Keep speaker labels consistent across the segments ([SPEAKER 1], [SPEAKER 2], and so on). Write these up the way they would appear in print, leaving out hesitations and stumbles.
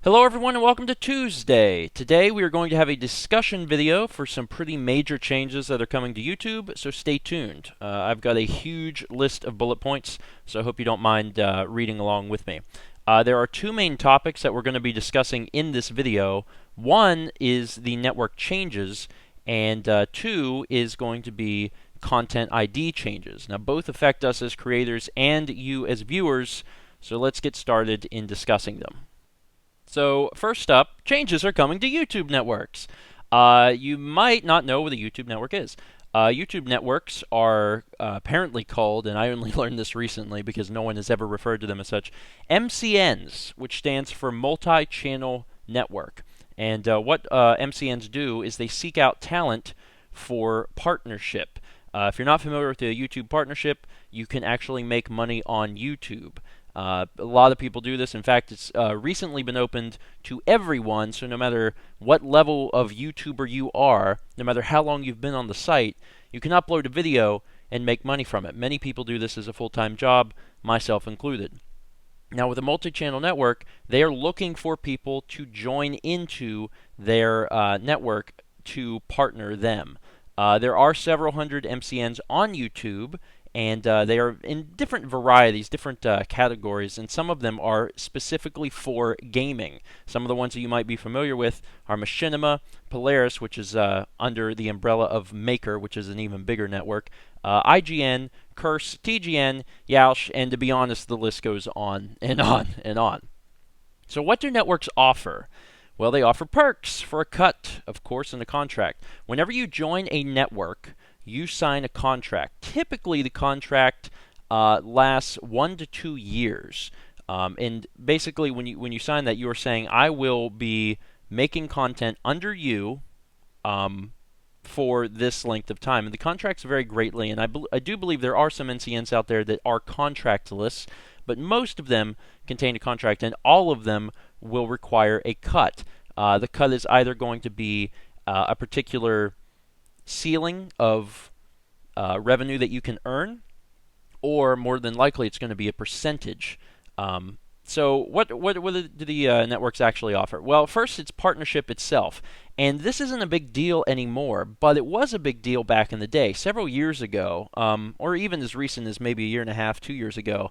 [SPEAKER 1] Hello everyone and welcome to Tuesday. Today we are going to have a discussion video for some pretty major changes that are coming to YouTube, so stay tuned. I've got a huge list of bullet points, so I hope you don't mind reading along with me. There are two main topics that we're going to be discussing in this video. One is the network changes, and two is going to be content ID changes. Now both affect us as creators and you as viewers, so let's get started in discussing them. So first up, changes are coming to YouTube networks. You might not know what a YouTube network is. YouTube networks are apparently called, and I only learned this recently because no one has ever referred to them as such, MCNs, which stands for Multi-Channel Network. And what MCNs do is they seek out talent for partnership. If you're not familiar with the YouTube partnership, you can actually make money on YouTube. A lot of people do this. In fact, it's recently been opened to everyone, so no matter what level of YouTuber you are, no matter how long you've been on the site, you can upload a video and make money from it. Many people do this as a full-time job, myself included. Now, with a multi-channel network, they are looking for people to join into their network to partner them. There are several hundred MCNs on YouTube, and they are in different varieties, different categories, and some of them are specifically for gaming. Some of the ones that you might be familiar with are Machinima, Polaris, which is under the umbrella of Maker, which is an even bigger network, IGN, Curse, TGN, Yoush, and to be honest, the list goes on and on and on. So what do networks offer? Well, they offer perks for a cut, of course, in the contract. Whenever you join a network, you sign a contract. Typically, the contract lasts 1 to 2 years. And basically, when you sign that, you are saying, I will be making content under you for this length of time. And the contracts vary greatly, and I do believe there are some NCNs out there that are contractless, but most of them contain a contract, and all of them will require a cut. The cut is either going to be a particular ceiling of revenue that you can earn, or more than likely it's going to be a percentage. So what do the networks actually offer? Well, first it's partnership itself. And this isn't a big deal anymore, but it was a big deal back in the day. Several years ago, or even as recent as maybe a year and a half, 2 years ago,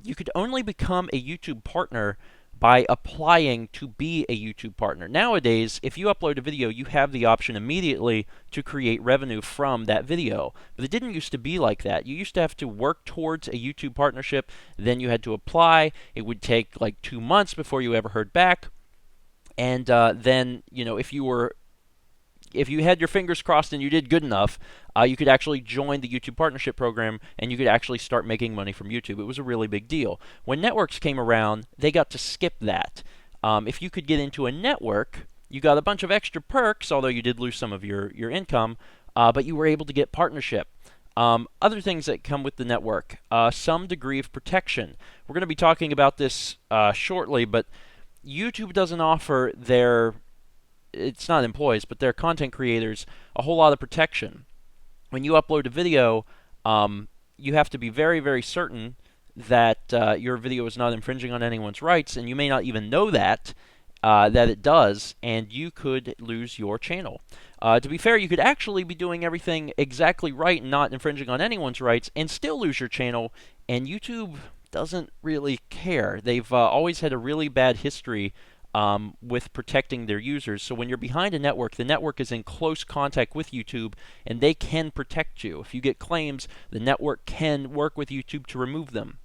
[SPEAKER 1] you could only become a YouTube partner by applying to be a YouTube partner. Nowadays, if you upload a video, you have the option immediately to create revenue from that video. But it didn't used to be like that. You used to have to work towards a YouTube partnership, then you had to apply. It would take like 2 months before you ever heard back. And then, if you had your fingers crossed and you did good enough, you could actually join the YouTube Partnership Program and you could actually start making money from YouTube. It was a really big deal. When networks came around, they got to skip that. If you could get into a network, you got a bunch of extra perks, although you did lose some of your income, but you were able to get partnership. Other things that come with the network, some degree of protection. We're going to be talking about this shortly, but YouTube doesn't offer it's not employees, but their content creators, a whole lot of protection. When you upload a video, you have to be very, very certain that your video is not infringing on anyone's rights, and you may not even know that it does, and you could lose your channel. To be fair, you could actually be doing everything exactly right and not infringing on anyone's rights and still lose your channel, and YouTube doesn't really care. They've always had a really bad history with protecting their users. So when you're behind a network, the network is in close contact with YouTube, and they can protect you. If you get claims, the network can work with YouTube to remove them.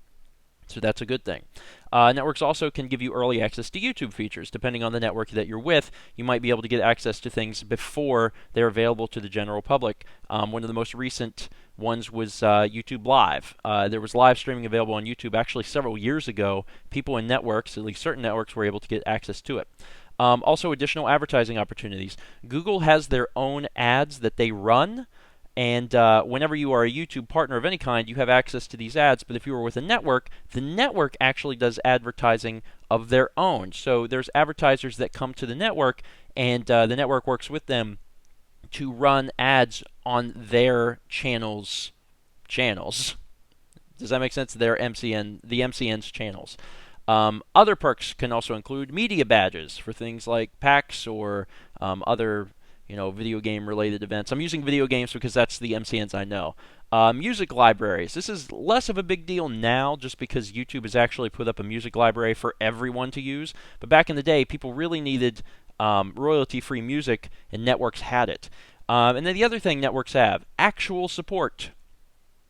[SPEAKER 1] So that's a good thing. Networks also can give you early access to YouTube features. Depending on the network that you're with, you might be able to get access to things before they're available to the general public. One of the most recent ones was YouTube Live. There was live streaming available on YouTube actually several years ago. People in networks, at least certain networks, were able to get access to it. Also, additional advertising opportunities. Google has their own ads that they run. And whenever you are a YouTube partner of any kind, you have access to these ads. But if you are with a network, the network actually does advertising of their own. So there's advertisers that come to the network, and the network works with them to run ads on their channels. Does that make sense? Their the MCN's channels. Other perks can also include media badges for things like PAX or other video game related events. I'm using video games because that's the MCNs I know. Music libraries. This is less of a big deal now just because YouTube has actually put up a music library for everyone to use. But back in the day, people really needed royalty-free music, and networks had it. And then the other thing networks have, actual support,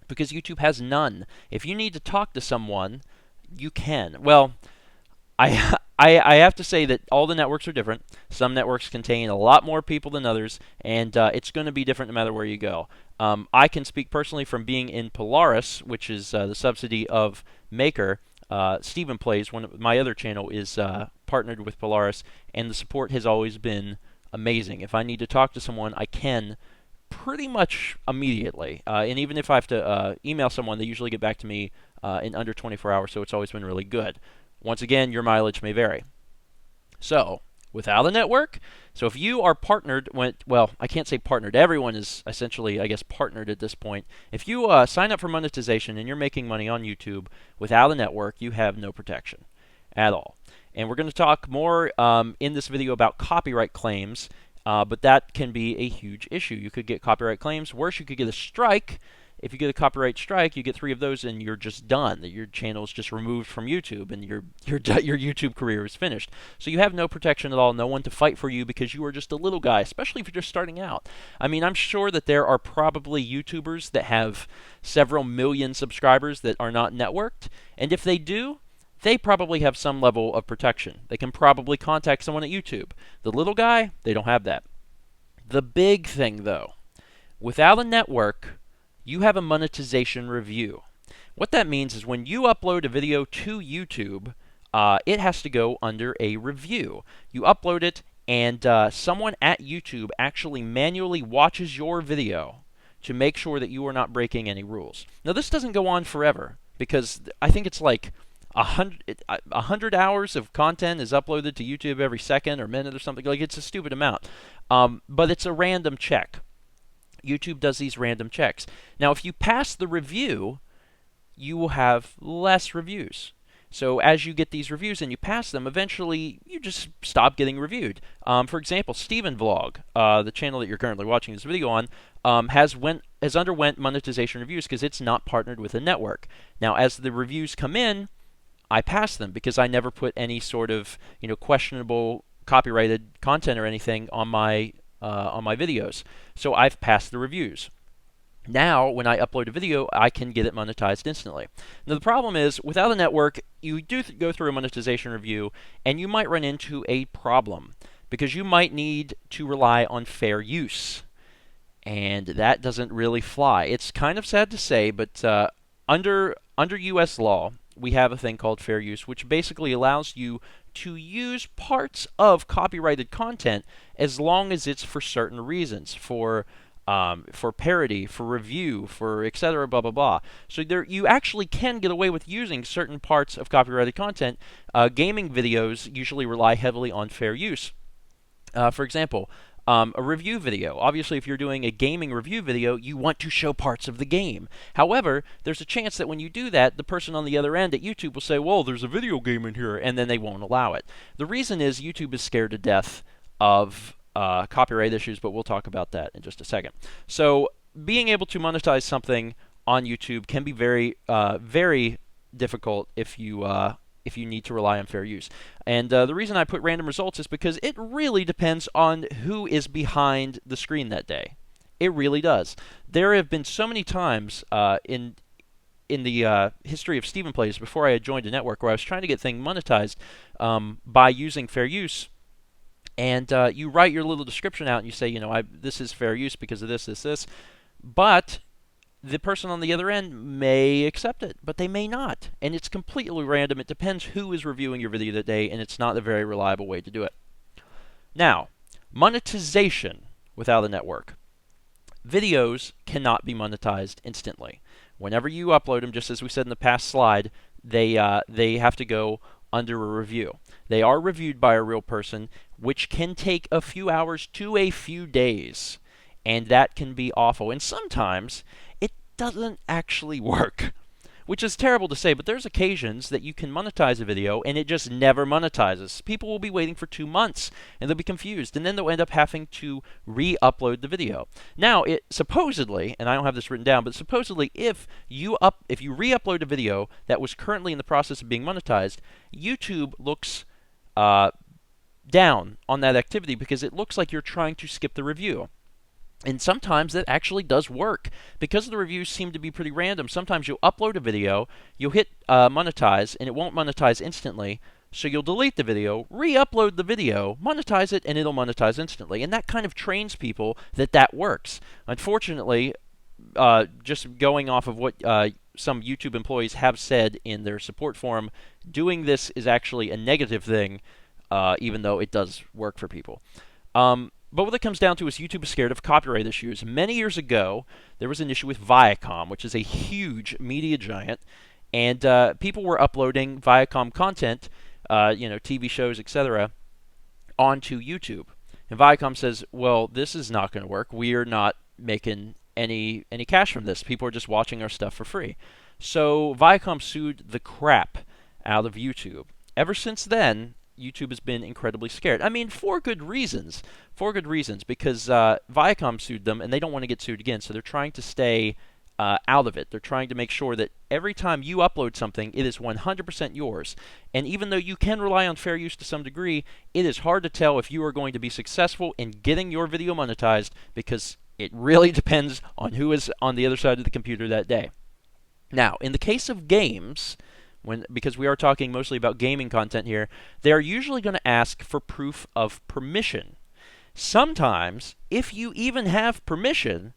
[SPEAKER 1] because YouTube has none. If you need to talk to someone, you can. Well, I, I have to say that all the networks are different. Some networks contain a lot more people than others, and it's going to be different no matter where you go. I can speak personally from being in Polaris, which is the subsidy of Maker. Stephen Plays, my other channel, is partnered with Polaris, and the support has always been amazing. If I need to talk to someone, I can pretty much immediately. And even if I have to email someone, they usually get back to me in under 24 hours, so it's always been really good. Once again, your mileage may vary. So, without a network, so if you are partnered, well, I can't say partnered. Everyone is essentially, I guess, partnered at this point. If you sign up for monetization and you're making money on YouTube without a network, you have no protection at all. And we're going to talk more in this video about copyright claims, but that can be a huge issue. You could get copyright claims. Worse, you could get a strike. If you get a copyright strike, you get 3 of those and you're just done. Your channel is just removed from YouTube and your YouTube career is finished. So you have no protection at all, no one to fight for you because you are just a little guy, especially if you're just starting out. I mean, I'm sure that there are probably YouTubers that have several million subscribers that are not networked, and if they do, they probably have some level of protection. They can probably contact someone at YouTube. The little guy, they don't have that. The big thing, though, without a network, you have a monetization review. What that means is when you upload a video to YouTube, it has to go under a review. You upload it, and someone at YouTube actually manually watches your video to make sure that you are not breaking any rules. Now, this doesn't go on forever, because I think it's like 100 hours of content is uploaded to YouTube every second or minute or something. Like, it's a stupid amount. But it's a random check. YouTube does these random checks. Now, if you pass the review, you will have less reviews. So as you get these reviews and you pass them, eventually you just stop getting reviewed. For example, Steven Vlog, the channel that you're currently watching this video on, has underwent monetization reviews because it's not partnered with a network. Now, as the reviews come in, I pass them because I never put any sort of questionable copyrighted content or anything on my videos. So I've passed the reviews. Now, when I upload a video, I can get it monetized instantly. Now, the problem is, without a network, you do go through a monetization review, and you might run into a problem, because you might need to rely on fair use. And that doesn't really fly. It's kind of sad to say, but under U.S. law, we have a thing called fair use, which basically allows you to use parts of copyrighted content as long as it's for certain reasons, for parody, for review, for etc. blah blah blah. So you actually can get away with using certain parts of copyrighted content. Gaming videos usually rely heavily on fair use. For example, a review video. Obviously, if you're doing a gaming review video, you want to show parts of the game. However, there's a chance that when you do that, the person on the other end at YouTube will say, well, there's a video game in here, and then they won't allow it. The reason is YouTube is scared to death of copyright issues, but we'll talk about that in just a second. So being able to monetize something on YouTube can be very, very difficult if you need to rely on fair use. And the reason I put random results is because it really depends on who is behind the screen that day. It really does. There have been so many times in the history of Stephen Plays before I had joined a network where I was trying to get things monetized by using fair use. And you write your little description out and you say, this is fair use because of this, this, this. But the person on the other end may accept it, but they may not. And it's completely random. It depends who is reviewing your video that day, and it's not a very reliable way to do it. Now, monetization without a network. Videos cannot be monetized instantly. Whenever you upload them, just as we said in the past slide, they have to go under a review. They are reviewed by a real person, which can take a few hours to a few days. And that can be awful. And sometimes it doesn't actually work, which is terrible to say, but there's occasions that you can monetize a video and it just never monetizes. People will be waiting for 2 months and they'll be confused, and then they'll end up having to re-upload the video. Now, it supposedly, and I don't have this written down, but supposedly if you re-upload a video that was currently in the process of being monetized, YouTube looks down on that activity because it looks like you're trying to skip the review. And sometimes that actually does work. Because the reviews seem to be pretty random, sometimes you'll upload a video, you'll hit monetize, and it won't monetize instantly. So you'll delete the video, re-upload the video, monetize it, and it'll monetize instantly. And that kind of trains people that that works. Unfortunately, just going off of what some YouTube employees have said in their support forum, doing this is actually a negative thing, even though it does work for people. But what it comes down to is YouTube is scared of copyright issues. Many years ago, there was an issue with Viacom, which is a huge media giant, and people were uploading Viacom content, TV shows, etc., onto YouTube. And Viacom says, well, this is not going to work. We're not making any cash from this. People are just watching our stuff for free. So Viacom sued the crap out of YouTube. Ever since then, YouTube has been incredibly scared. I mean, for good reasons. For good reasons, because Viacom sued them, and they don't want to get sued again, so they're trying to stay out of it. They're trying to make sure that every time you upload something, it is 100% yours. And even though you can rely on fair use to some degree, it is hard to tell if you are going to be successful in getting your video monetized, because it really depends on who is on the other side of the computer that day. Now, in the case of games, because we are talking mostly about gaming content here, they are usually going to ask for proof of permission. Sometimes, if you even have permission,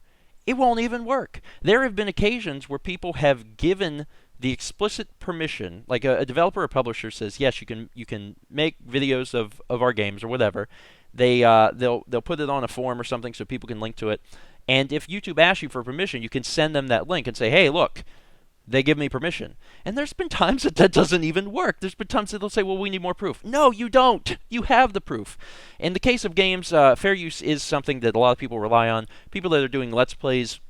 [SPEAKER 1] it won't even work. There have been occasions where people have given the explicit permission, like a developer or publisher says, yes, you can make videos of our games or whatever. They'll put it on a forum or something so people can link to it. And if YouTube asks you for permission, you can send them that link and say, hey, look, they give me permission. And there's been times that doesn't even work. There's been times that they'll say, well, we need more proof. No, you don't. You have the proof. In the case of games, fair use is something that a lot of people rely on. People that are doing Let's Plays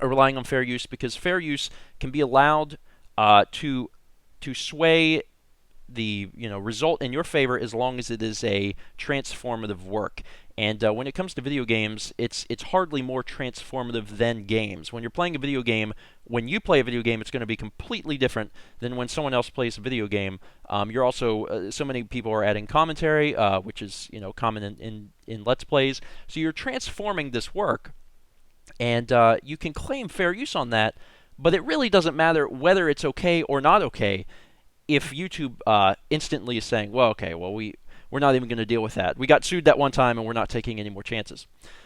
[SPEAKER 1] are relying on fair use because fair use can be allowed to sway the result in your favor as long as it is a transformative work. And when it comes to video games, it's hardly more transformative than games. When you're playing a video game, when you play a video game, it's going to be completely different than when someone else plays a video game. You're also so many people are adding commentary, which is common in Let's Plays. So you're transforming this work, and you can claim fair use on that. But it really doesn't matter whether it's okay or not okay if YouTube instantly is saying, well, okay, well, we're not even going to deal with that. We got sued that one time, and we're not taking any more chances.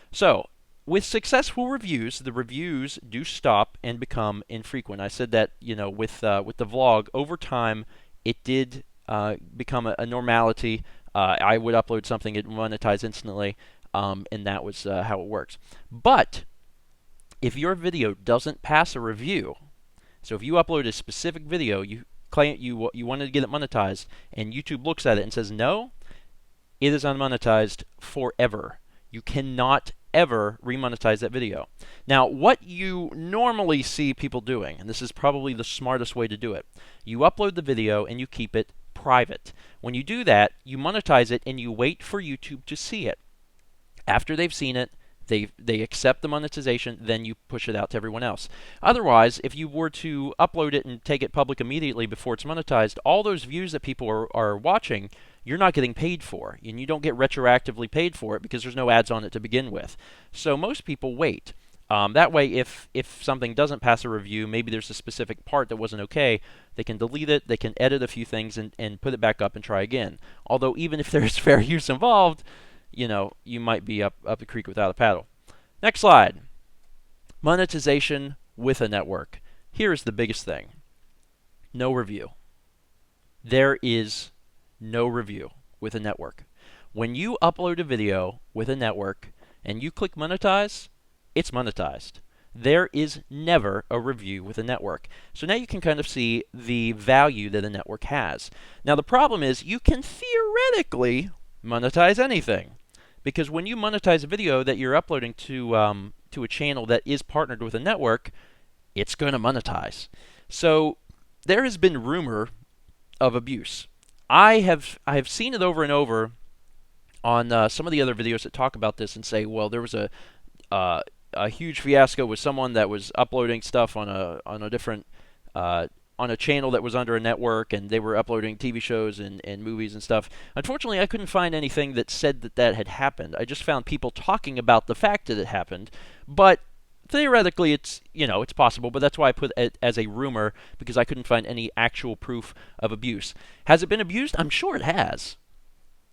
[SPEAKER 1] So, with successful reviews, the reviews do stop and become infrequent. I said that, with the vlog, over time, it did become a normality. I would upload something, it would monetize instantly, and that was how it works. But if your video doesn't pass a review, so if you upload a specific video, you claim you wanted to get it monetized, and YouTube looks at it and says, no, it is unmonetized forever. You cannot ever remonetize that video. Now, what you normally see people doing, and this is probably the smartest way to do it, you upload the video and you keep it private. When you do that, you monetize it and you wait for YouTube to see it. After they've seen it, they accept the monetization, then you push it out to everyone else. Otherwise, if you were to upload it and take it public immediately before it's monetized, all those views that people are watching, you're not getting paid for, and you don't get retroactively paid for it because there's no ads on it to begin with. So most people wait. That way, if something doesn't pass a review, maybe there's a specific part that wasn't okay, they can delete it, they can edit a few things, and put it back up and try again. Although even if there's fair use involved, you might be up the creek without a paddle. Next slide. Monetization with a network. Here is the biggest thing. No review. There is no review with a network. When you upload a video with a network and you click monetize, it's monetized. There is never a review with a network. So now you can kind of see the value that a network has. Now the problem is you can theoretically monetize anything. Because when you monetize a video that you're uploading to a channel that is partnered with a network, it's going to monetize. So there has been rumor of abuse. I have seen it over and over on some of the other videos that talk about this and say, well, there was uh, a huge fiasco with someone that was uploading stuff on a different on a channel that was under a network, and they were uploading TV shows and movies and stuff. Unfortunately, I couldn't find anything that said that that had happened. I just found people talking about the fact that it happened, but theoretically it's possible, but that's why I put it as a rumor, because I couldn't find any actual proof of abuse. Has it been abused? I'm sure it has.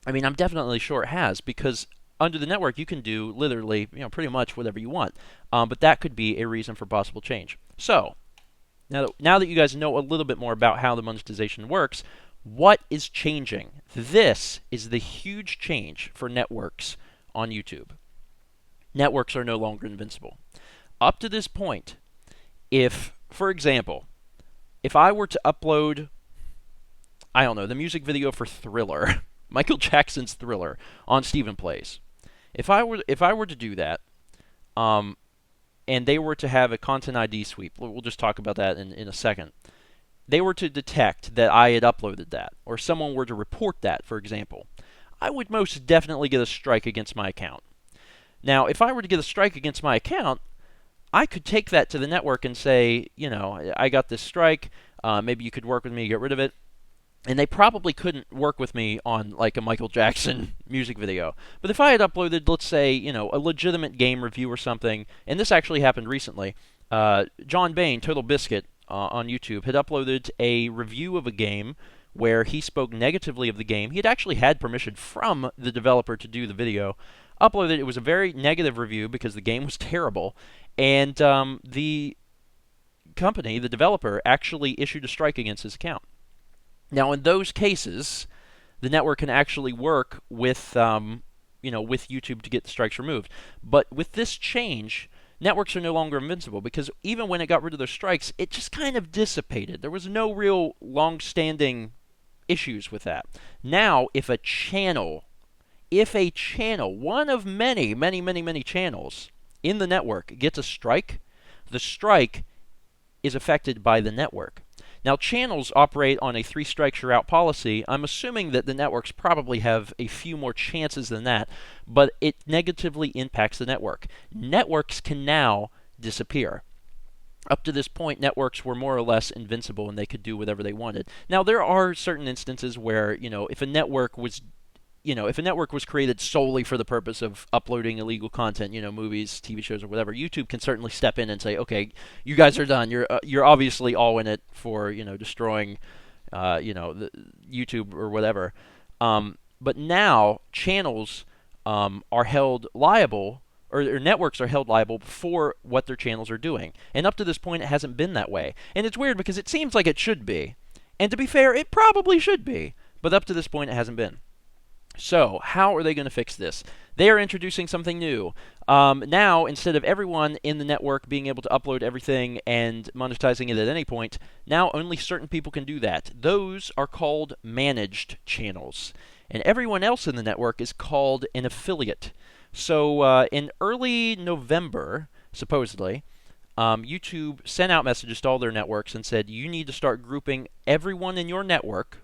[SPEAKER 1] I mean, I'm definitely sure it has, because under the network you can do literally, pretty much whatever you want. But that could be a reason for possible change. So now that you guys know a little bit more about how the monetization works, what is changing? This is the huge change for networks on YouTube. Networks are no longer invincible. Up to this point, if, for example, if I were to upload, I don't know, the music video for Thriller, Michael Jackson's Thriller, on Stephen Plays, if I were to do that, and they were to have a content ID sweep, we'll just talk about that in a second. They were to detect that I had uploaded that, or someone were to report that, for example, I would most definitely get a strike against my account. Now, if I were to get a strike against my account, I could take that to the network and say, I got this strike, maybe you could work with me to get rid of it. And they probably couldn't work with me on like a Michael Jackson music video. But if I had uploaded, let's say, a legitimate game review or something, and this actually happened recently, John Bain, Total Biscuit, on YouTube, had uploaded a review of a game where he spoke negatively of the game. He had actually had permission from the developer to do the video. Uploaded it was a very negative review because the game was terrible, and the company, the developer, actually issued a strike against his account. Now, in those cases, the network can actually work with, with YouTube to get the strikes removed. But with this change, networks are no longer invincible, because even when it got rid of those strikes, it just kind of dissipated. There was no real long-standing issues with that. Now, if a channel, one of many, many, many, many channels in the network gets a strike, the strike is affected by the network. Now, channels operate on a 3 strikes you're out policy. I'm assuming that the networks probably have a few more chances than that, but it negatively impacts the network. Networks can now disappear. Up to this point, networks were more or less invincible and they could do whatever they wanted. Now, there are certain instances where, if a network was created solely for the purpose of uploading illegal content, movies, TV shows, or whatever, YouTube can certainly step in and say, okay, you guys are done. You're obviously all in it for, destroying, the YouTube or whatever. But now channels are held liable, or networks are held liable for what their channels are doing. And up to this point, it hasn't been that way. And it's weird because it seems like it should be. And to be fair, it probably should be. But up to this point, it hasn't been. So, how are they going to fix this? They are introducing something new. Now, instead of everyone in the network being able to upload everything and monetizing it at any point, now only certain people can do that. Those are called managed channels. And everyone else in the network is called an affiliate. So, in early November, supposedly, YouTube sent out messages to all their networks and said, you need to start grouping everyone in your network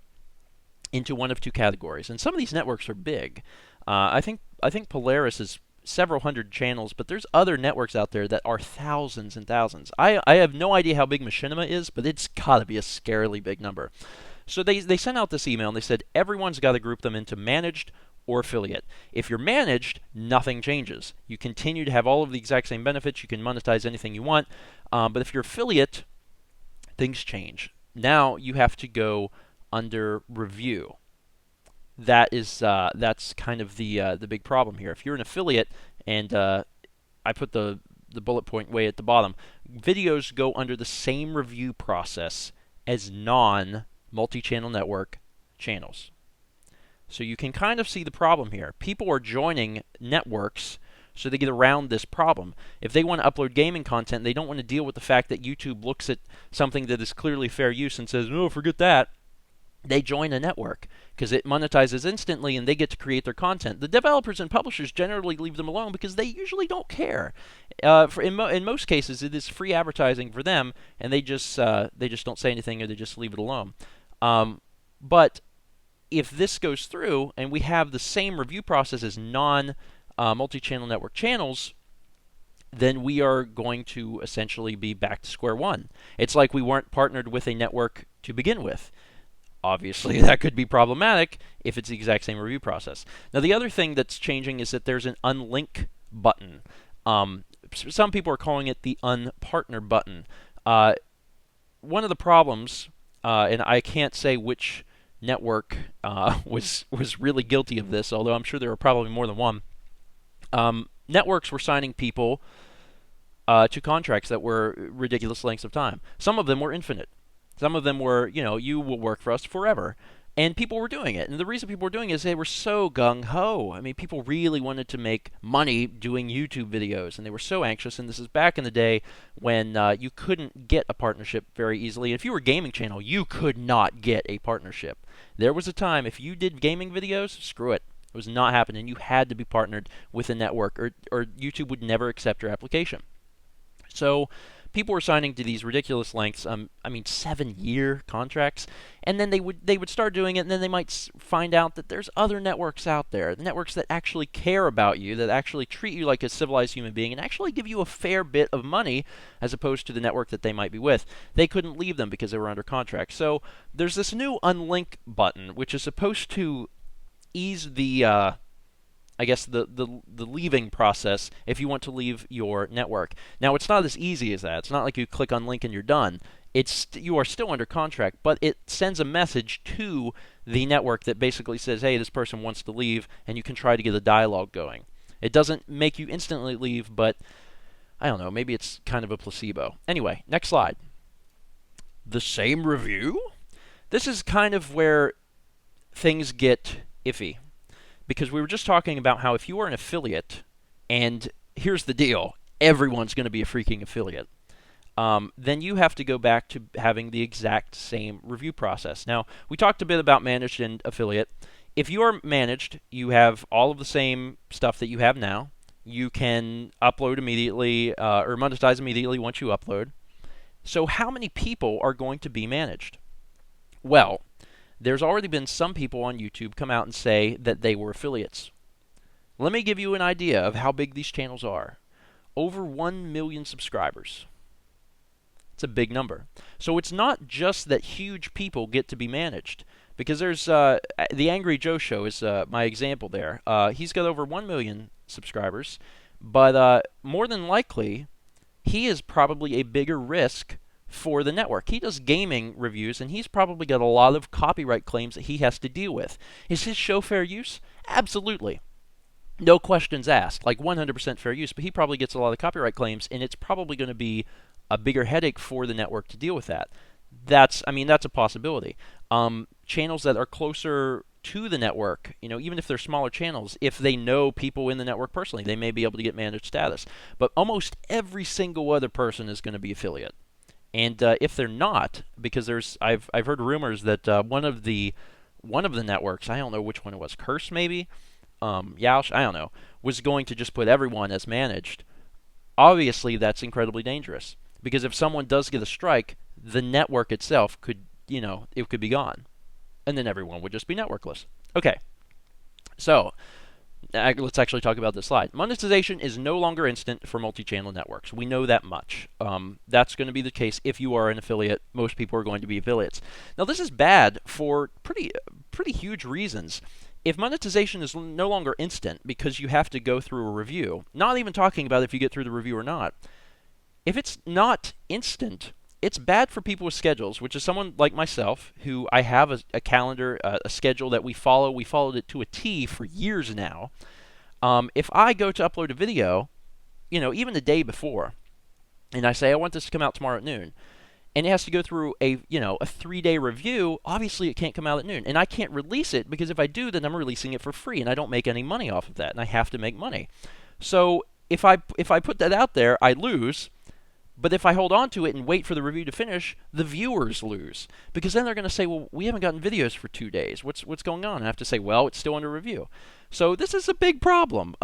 [SPEAKER 1] into one of 2 categories. And some of these networks are big. I think Polaris is several hundred channels, but there's other networks out there that are thousands and thousands. I have no idea how big Machinima is, but it's got to be a scarily big number. So they sent out this email and they said everyone's got to group them into managed or affiliate. If you're managed, nothing changes. You continue to have all of the exact same benefits. You can monetize anything you want. But if you're affiliate, things change. Now you have to go under review. That's kind of the big problem here. If you're an affiliate, and I put the bullet point way at the bottom, videos go under the same review process as non-multi-channel network channels. So you can kind of see the problem here. People are joining networks so they get around this problem. If they want to upload gaming content, they don't want to deal with the fact that YouTube looks at something that is clearly fair use and says, "No, forget that." they join a network because it monetizes instantly and they get to create their content. The developers and publishers generally leave them alone because they usually don't care. In most cases, it is free advertising for them, and they just don't say anything or they just leave it alone. But if this goes through and we have the same review process as non multi-channel network channels, then we are going to essentially be back to square one. It's like we weren't partnered with a network to begin with. Obviously, that could be problematic if it's the exact same review process. Now, the other thing that's changing is that there's an unlink button. Some people are calling it the unpartner button. One of the problems, and I can't say which network was really guilty of this, although I'm sure there were probably more than one. Networks were signing people to contracts that were ridiculous lengths of time. Some of them were infinite. Some of them were, you will work for us forever. And people were doing it. And the reason people were doing it is they were so gung-ho. I mean, people really wanted to make money doing YouTube videos, and they were so anxious. And this is back in the day when you couldn't get a partnership very easily. If you were a gaming channel, you could not get a partnership. There was a time, if you did gaming videos, screw it. It was not happening. You had to be partnered with a network, or YouTube would never accept your application. So people were signing to these ridiculous lengths, 7-year contracts, and then they would start doing it, and then they might find out that there's other networks out there, networks that actually care about you, that actually treat you like a civilized human being, and actually give you a fair bit of money, as opposed to the network that they might be with. They couldn't leave them because they were under contract. So there's this new unlink button, which is supposed to ease the the leaving process if you want to leave your network. Now, it's not as easy as that. It's not like you click on link and you're done. You are still under contract, but it sends a message to the network that basically says, hey, this person wants to leave, and you can try to get a dialogue going. It doesn't make you instantly leave, but I don't know, maybe it's kind of a placebo. Anyway, next slide. The same review? This is kind of where things get iffy. Because we were just talking about how if you are an affiliate, and here's the deal, everyone's going to be a freaking affiliate, then you have to go back to having the exact same review process. Now, we talked a bit about managed and affiliate. If you are managed, you have all of the same stuff that you have now. You can upload immediately, or monetize immediately once you upload. So how many people are going to be managed? Well, there's already been some people on YouTube come out and say that they were affiliates. Let me give you an idea of how big these channels are. Over 1 million subscribers. It's a big number. So it's not just that huge people get to be managed. Because there's the Angry Joe Show is my example there. He's got over 1 million subscribers. But more than likely, he is probably a bigger risk for the network. He does gaming reviews, and he's probably got a lot of copyright claims that he has to deal with. Is his show fair use? Absolutely. No questions asked, like 100% fair use, but he probably gets a lot of copyright claims, and it's probably going to be a bigger headache for the network to deal with that. That's a possibility. Channels that are closer to the network, even if they're smaller channels, if they know people in the network personally, they may be able to get managed status. But almost every single other person is going to be affiliate. And if they're not, because I've heard rumors that one of the networks, I don't know which one it was, Curse maybe, Yaush, I don't know, was going to just put everyone as managed. Obviously, that's incredibly dangerous, because if someone does get a strike, the network itself could, it could be gone, and then everyone would just be networkless. Okay, so let's actually talk about this slide. Monetization is no longer instant for multi-channel networks. We know that much. That's going to be the case if you are an affiliate. Most people are going to be affiliates. Now, this is bad for pretty huge reasons. If monetization is no longer instant because you have to go through a review, not even talking about if you get through the review or not, if it's not instant, it's bad for people with schedules, which is someone like myself, who I have a calendar, a schedule that we follow. We followed it to a T for years now. If I go to upload a video, even the day before, and I say I want this to come out tomorrow at noon, and it has to go through a 3-day review, obviously it can't come out at noon. And I can't release it, because if I do, then I'm releasing it for free, and I don't make any money off of that, and I have to make money. So if I put that out there, I lose. But if I hold on to it and wait for the review to finish, the viewers lose. Because then they're going to say, well, we haven't gotten videos for 2 days. What's going on? And I have to say, well, it's still under review. So this is a big problem.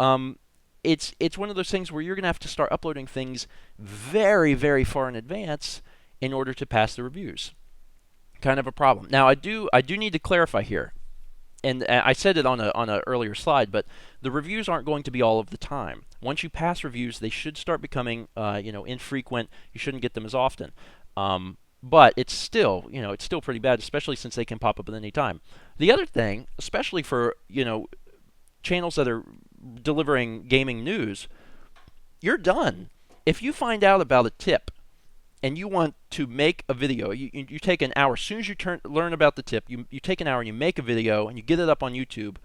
[SPEAKER 1] It's one of those things where you're going to have to start uploading things very, very far in advance in order to pass the reviews. Kind of a problem. Now, I do need to clarify here. And I said it on a earlier slide, but the reviews aren't going to be all of the time. Once you pass reviews, they should start becoming infrequent. You shouldn't get them as often. But it's still it's still pretty bad, especially since they can pop up at any time. The other thing, especially for channels that are delivering gaming news, you're done. If you find out about a tip and you want to make a video, you take an hour. As soon as you learn about the tip, you take an hour and you make a video and you get it up on YouTube,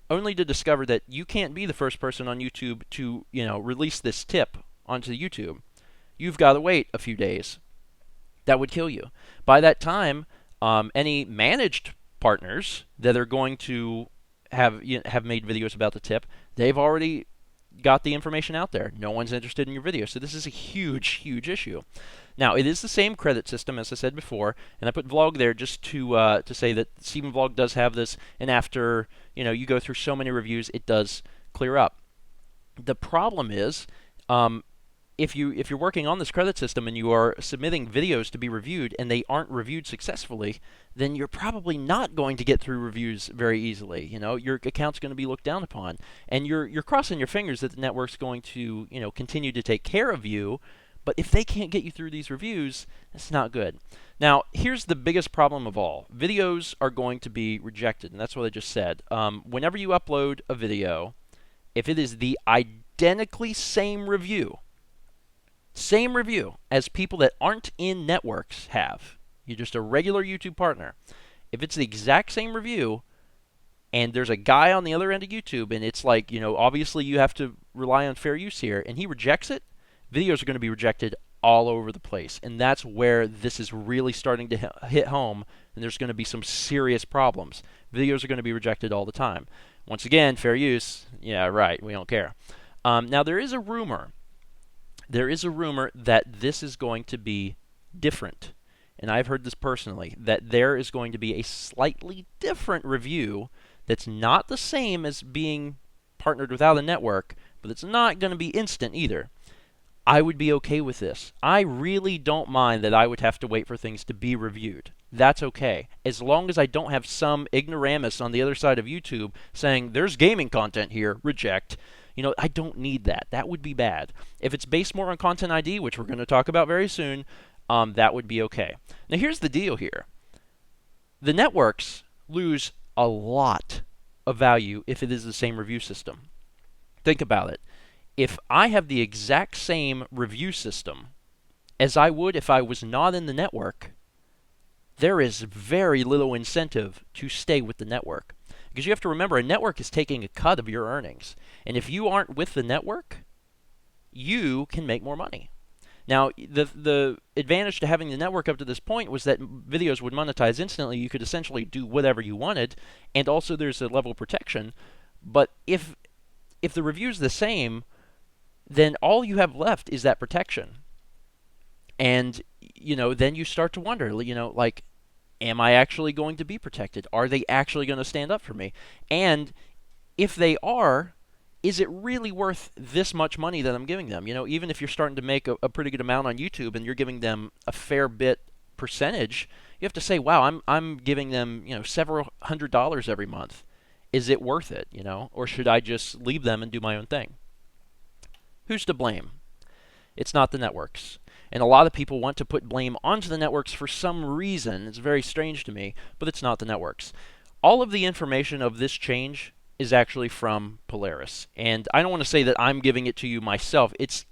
[SPEAKER 1] only to discover that you can't be the first person on YouTube to release this tip onto YouTube. You've got to wait a few days. That would kill you. By that time, any managed partners that are going to have made videos about the tip, they've already got the information out there. No one's interested in your video. So this is a huge, huge issue. Now, it is the same credit system, as I said before, and I put vlog there just to say that Steven Vlog does have this, and after you go through so many reviews, it does clear up. The problem is, if you're working on this credit system and you are submitting videos to be reviewed and they aren't reviewed successfully, then you're probably not going to get through reviews very easily. Your account's going to be looked down upon, and you're crossing your fingers that the network's going to continue to take care of you. But if they can't get you through these reviews, that's not good. Now, here's the biggest problem of all. Videos are going to be rejected, and that's what I just said. Whenever you upload a video, if it is the identically same review as people that aren't in networks have, you're just a regular YouTube partner, if it's the exact same review, and there's a guy on the other end of YouTube, and it's like, obviously you have to rely on fair use here, and he rejects it, videos are going to be rejected all over the place. And that's where this is really starting to hit home, and there's going to be some serious problems. Videos are going to be rejected all the time. Once again, fair use, yeah, right, we don't care. Now, there is a rumor. There is a rumor that this is going to be different. And I've heard this personally, that there is going to be a slightly different review that's not the same as being partnered without a network, but it's not going to be instant either. I would be okay with this. I really don't mind that I would have to wait for things to be reviewed. That's okay. As long as I don't have some ignoramus on the other side of YouTube saying, there's gaming content here, reject. I don't need that. That would be bad. If it's based more on Content ID, which we're going to talk about very soon, that would be okay. Now here's the deal here. The networks lose a lot of value if it is the same review system. Think about it. If I have the exact same review system as I would if I was not in the network, there is very little incentive to stay with the network. Because you have to remember, a network is taking a cut of your earnings. And if you aren't with the network, you can make more money. Now, the advantage to having the network up to this point was that videos would monetize instantly. You could essentially do whatever you wanted, and also there's a level of protection. But if the review's the same, then all you have left is that protection. And, then you start to wonder, like, am I actually going to be protected? Are they actually going to stand up for me? And if they are, is it really worth this much money that I'm giving them? Even if you're starting to make a pretty good amount on YouTube and you're giving them a fair bit percentage, you have to say, wow, I'm giving them, several $100s every month. Is it worth it, Or should I just leave them and do my own thing? Who's to blame? It's not the networks. And a lot of people want to put blame onto the networks for some reason. It's very strange to me, but it's not the networks. All of the information of this change is actually from Polaris. And I don't want to say that I'm giving it to you myself. It's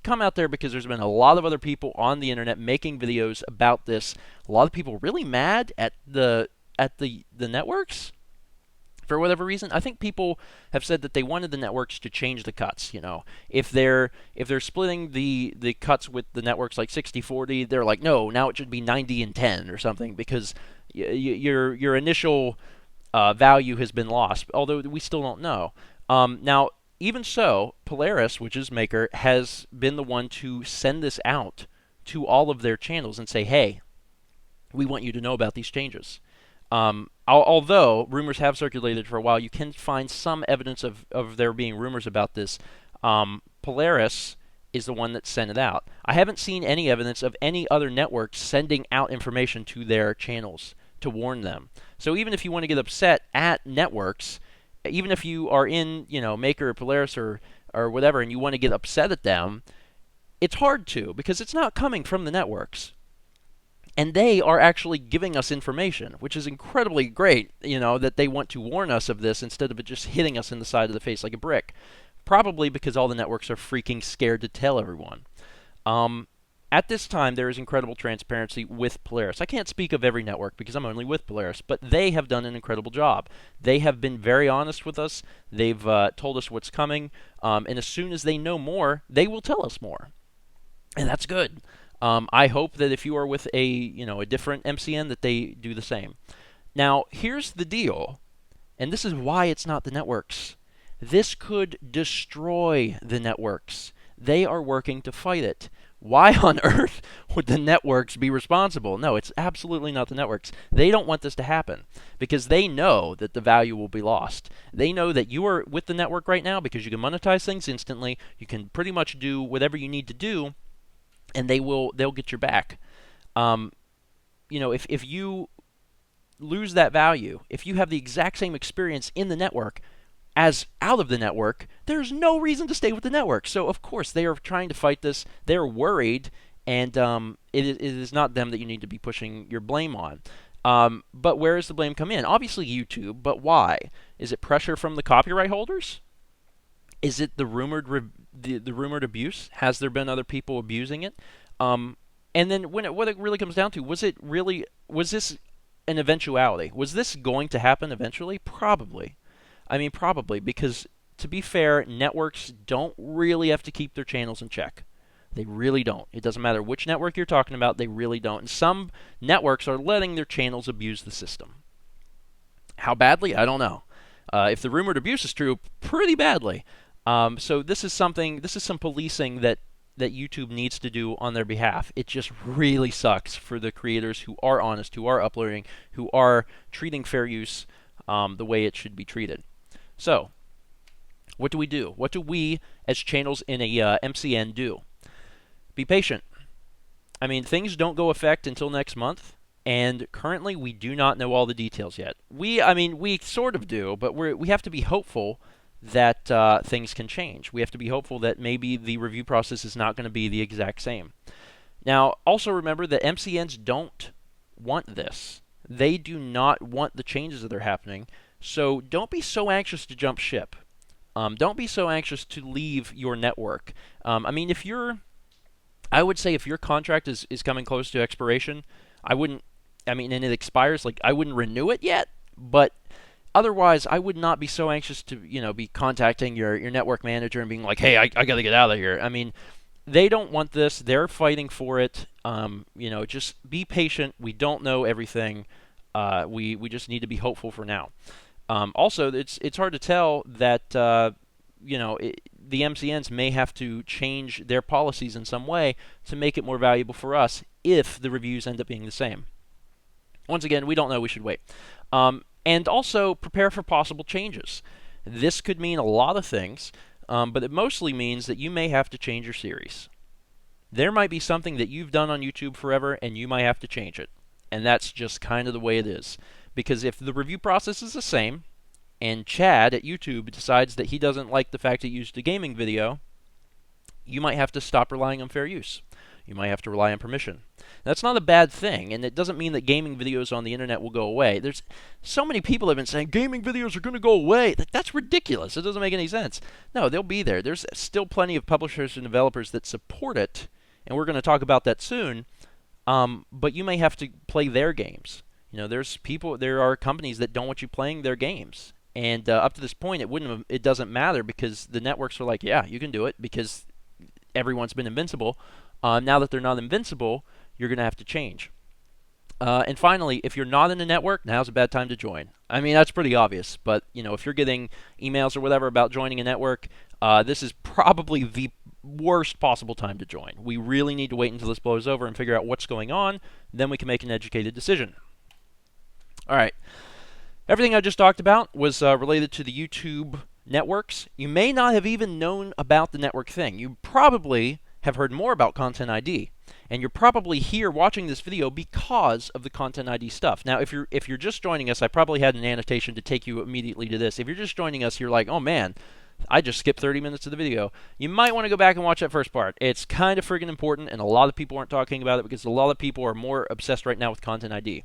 [SPEAKER 1] come out there because there's been a lot of other people on the internet making videos about this. A lot of people really mad at the networks. For whatever reason, I think people have said that they wanted the networks to change the cuts. If they're splitting the cuts with the networks like 60-40, they're like, no, now it should be 90-10 or something, because your initial value has been lost. Although we still don't know. Now, even so, Polaris, which is Maker, has been the one to send this out to all of their channels and say, hey, we want you to know about these changes. Although rumors have circulated for a while, you can find some evidence of there being rumors about this. Polaris is the one that sent it out. I haven't seen any evidence of any other networks sending out information to their channels to warn them. So even if you want to get upset at networks, even if you are in, Maker or Polaris or whatever, and you want to get upset at them, it's hard to, because it's not coming from the networks. And they are actually giving us information, which is incredibly great, that they want to warn us of this instead of it just hitting us in the side of the face like a brick. Probably because all the networks are freaking scared to tell everyone. At this time, there is incredible transparency with Polaris. I can't speak of every network because I'm only with Polaris, but they have done an incredible job. They have been very honest with us. They've told us what's coming, and as soon as they know more, they will tell us more. And that's good. I hope that if you are with a different MCN, that they do the same. Now, here's the deal, and this is why it's not the networks. This could destroy the networks. They are working to fight it. Why on earth would the networks be responsible? No, it's absolutely not the networks. They don't want this to happen because they know that the value will be lost. They know that you are with the network right now because you can monetize things instantly. You can pretty much do whatever you need to do, and they'll get your back. If you lose that value, if you have the exact same experience in the network as out of the network, there's no reason to stay with the network. So, of course, they are trying to fight this. They're worried, and it is not them that you need to be pushing your blame on. But where does the blame come in? Obviously YouTube, but why? Is it pressure from the copyright holders? Is it the rumored abuse? Has there been other people abusing it? And then what it really comes down to, was this an eventuality? Was this going to happen eventually? Probably. I mean, probably, because to be fair, networks don't really have to keep their channels in check. They really don't. It doesn't matter which network you're talking about, they really don't. And some networks are letting their channels abuse the system. How badly? I don't know. If the rumored abuse is true, pretty badly. So this is some policing that YouTube needs to do on their behalf. It just really sucks for the creators who are honest, who are uploading, who are treating fair use the way it should be treated. So, what do we do? What do we, as channels in a MCN, do? Be patient. I mean, things don't go effect until next month, and currently we do not know all the details yet. We sort of do, but we have to be hopeful that things can change. We have to be hopeful that maybe the review process is not going to be the exact same. Now, also remember that MCNs don't want this. They do not want the changes that are happening. So don't be so anxious to jump ship. Don't be so anxious to leave your network. I would say if your contract is coming close to expiration, and it expires, I wouldn't renew it yet, but otherwise, I would not be so anxious to, be contacting your network manager and being like, hey, I got to get out of here. I mean, they don't want this. They're fighting for it. Just be patient. We don't know everything. We just need to be hopeful for now. Also, it's hard to tell that the MCNs may have to change their policies in some way to make it more valuable for us if the reviews end up being the same. Once again, we don't know. We should wait. And also prepare for possible changes. This could mean a lot of things, but it mostly means that you may have to change your series. There might be something that you've done on YouTube forever, and you might have to change it. And that's just kind of the way it is. Because if the review process is the same, and Chad at YouTube decides that he doesn't like the fact that you used a gaming video, you might have to stop relying on fair use. You might have to rely on permission. That's not a bad thing, and it doesn't mean that gaming videos on the internet will go away. There's so many people have been saying gaming videos are going to go away. That's ridiculous. It doesn't make any sense. No, they'll be there. There's still plenty of publishers and developers that support it, and we're going to talk about that soon. But you may have to play their games. There are companies that don't want you playing their games. And up to this point, it doesn't matter because the networks are like, yeah, you can do it because everyone's been invincible. Now that they're not invincible, you're going to have to change. And finally, if you're not in a network, now's a bad time to join. I mean, that's pretty obvious, but if you're getting emails or whatever about joining a network, this is probably the worst possible time to join. We really need to wait until this blows over and figure out what's going on. Then we can make an educated decision. All right. Everything I just talked about was related to the YouTube networks. You may not have even known about the network thing. You probably have heard more about Content ID. And you're probably here watching this video because of the Content ID stuff. Now, if you're just joining us, I probably had an annotation to take you immediately to this. If you're just joining us, you're like, oh man, I just skipped 30 minutes of the video. You might want to go back and watch that first part. It's kind of friggin' important, and a lot of people aren't talking about it because a lot of people are more obsessed right now with Content ID.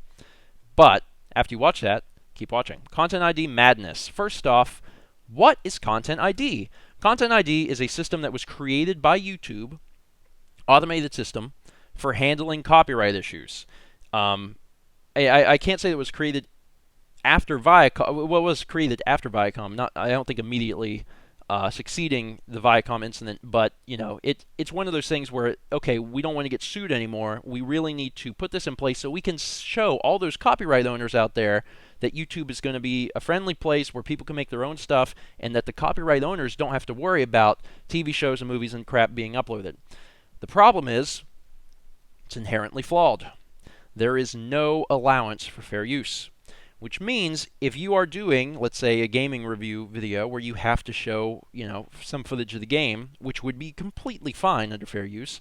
[SPEAKER 1] But after you watch that, keep watching. Content ID madness. First off, what is Content ID? Content ID is a system that was created by YouTube, automated system, for handling copyright issues. I can't say it was created after Viacom. Well, it was created after Viacom. I don't think immediately succeeding the Viacom incident, but it's one of those things where okay, we don't want to get sued anymore. We really need to put this in place so we can show all those copyright owners out there that YouTube is going to be a friendly place where people can make their own stuff, and that the copyright owners don't have to worry about TV shows and movies and crap being uploaded. The problem is, it's inherently flawed. There is no allowance for fair use, which means if you are doing, let's say, a gaming review video where you have to show, some footage of the game, which would be completely fine under fair use,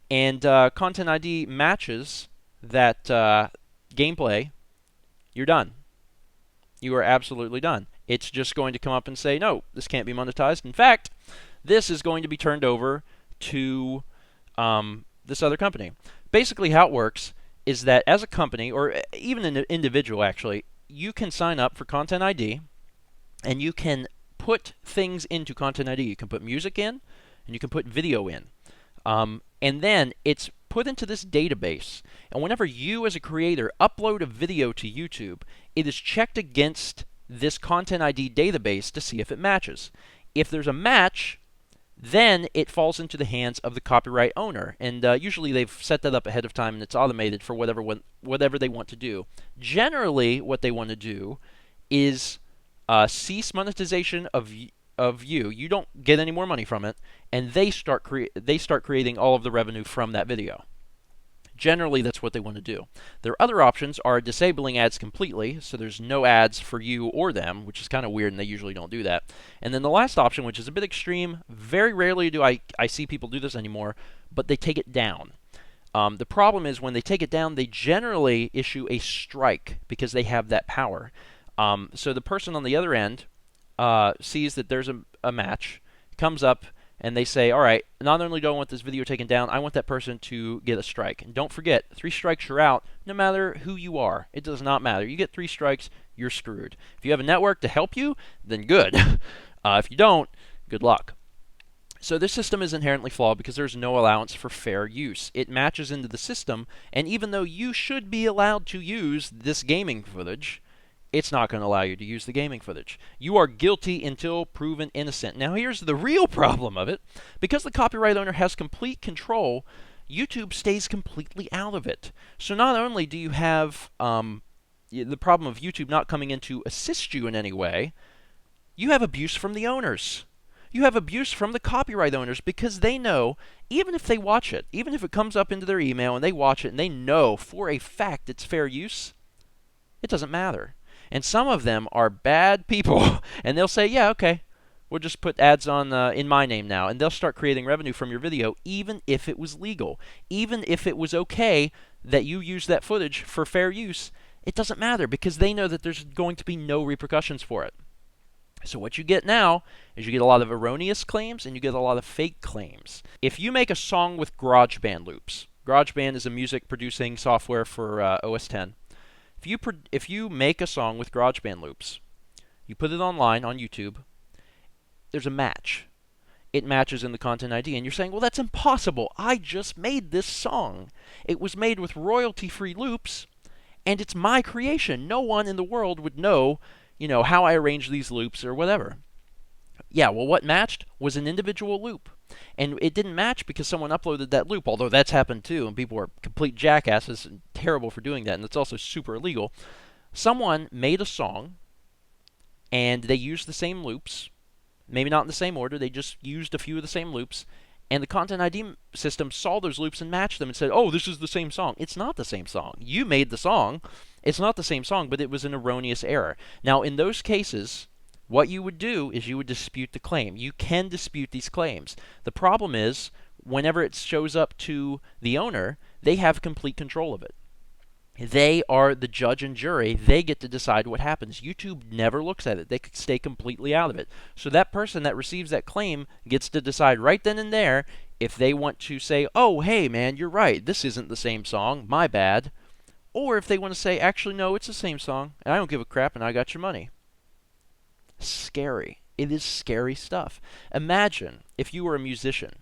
[SPEAKER 1] and Content ID matches that gameplay, you're done. You are absolutely done. It's just going to come up and say, no, this can't be monetized. In fact, this is going to be turned over to this other company. Basically, how it works is that as a company, or even an individual actually, you can sign up for Content ID, and you can put things into Content ID. You can put music in, and you can put video in. And then it's put into this database. And whenever you as a creator upload a video to YouTube, it is checked against this Content ID database to see if it matches. If there's a match, then it falls into the hands of the copyright owner. And usually they've set that up ahead of time, and it's automated for whatever they want to do. Generally, what they want to do is cease monetization of you. You don't get any more money from it, and they start creating all of the revenue from that video. Generally, that's what they want to do. Their other options are disabling ads completely, so there's no ads for you or them, which is kind of weird, and they usually don't do that. And then the last option, which is a bit extreme, very rarely do I see people do this anymore, but they take it down. The problem is when they take it down, they generally issue a strike because they have that power. So the person on the other end sees that there's a match, comes up, and they say, all right, not only do I want this video taken down, I want that person to get a strike. And don't forget, 3 strikes, you're out, no matter who you are. It does not matter. You get 3 strikes, you're screwed. If you have a network to help you, then good. If you don't, good luck. So this system is inherently flawed because there's no allowance for fair use. It matches into the system, and even though you should be allowed to use this gaming footage, it's not going to allow you to use the gaming footage. You are guilty until proven innocent. Now here's the real problem of it. Because the copyright owner has complete control, YouTube stays completely out of it. So not only do you have the problem of YouTube not coming in to assist you in any way, you have abuse from the owners. You have abuse from the copyright owners because they know, even if they watch it, even if it comes up into their email and they watch it and they know for a fact it's fair use, it doesn't matter. And some of them are bad people, and they'll say, yeah, okay, we'll just put ads on in my name now, and they'll start creating revenue from your video, even if it was legal. Even if it was okay that you use that footage for fair use, it doesn't matter, because they know that there's going to be no repercussions for it. So what you get now is you get a lot of erroneous claims, and you get a lot of fake claims. If you make a song with GarageBand loops, GarageBand is a music producing software for OS X. If you make a song with GarageBand loops, you put it online on YouTube, there's a match. It matches in the Content ID, and you're saying, well, that's impossible. I just made this song. It was made with royalty-free loops, and it's my creation. No one in the world would know, how I arrange these loops or whatever. Yeah, well, what matched was an individual loop. And it didn't match because someone uploaded that loop, although that's happened too, and people are complete jackasses and terrible for doing that, and it's also super illegal. Someone made a song, and they used the same loops, maybe not in the same order, they just used a few of the same loops, and the Content ID system saw those loops and matched them and said, oh, this is the same song. It's not the same song. You made the song. It's not the same song, but it was an erroneous error. Now, in those cases, what you would do is you would dispute the claim. You can dispute these claims. The problem is, whenever it shows up to the owner, they have complete control of it. They are the judge and jury. They get to decide what happens. YouTube never looks at it. They stay completely out of it. So that person that receives that claim gets to decide right then and there if they want to say, oh, hey, man, you're right. This isn't the same song. My bad. Or if they want to say, actually, no, it's the same song, and I don't give a crap, and I got your money. Scary. It is scary stuff. Imagine if you were a musician.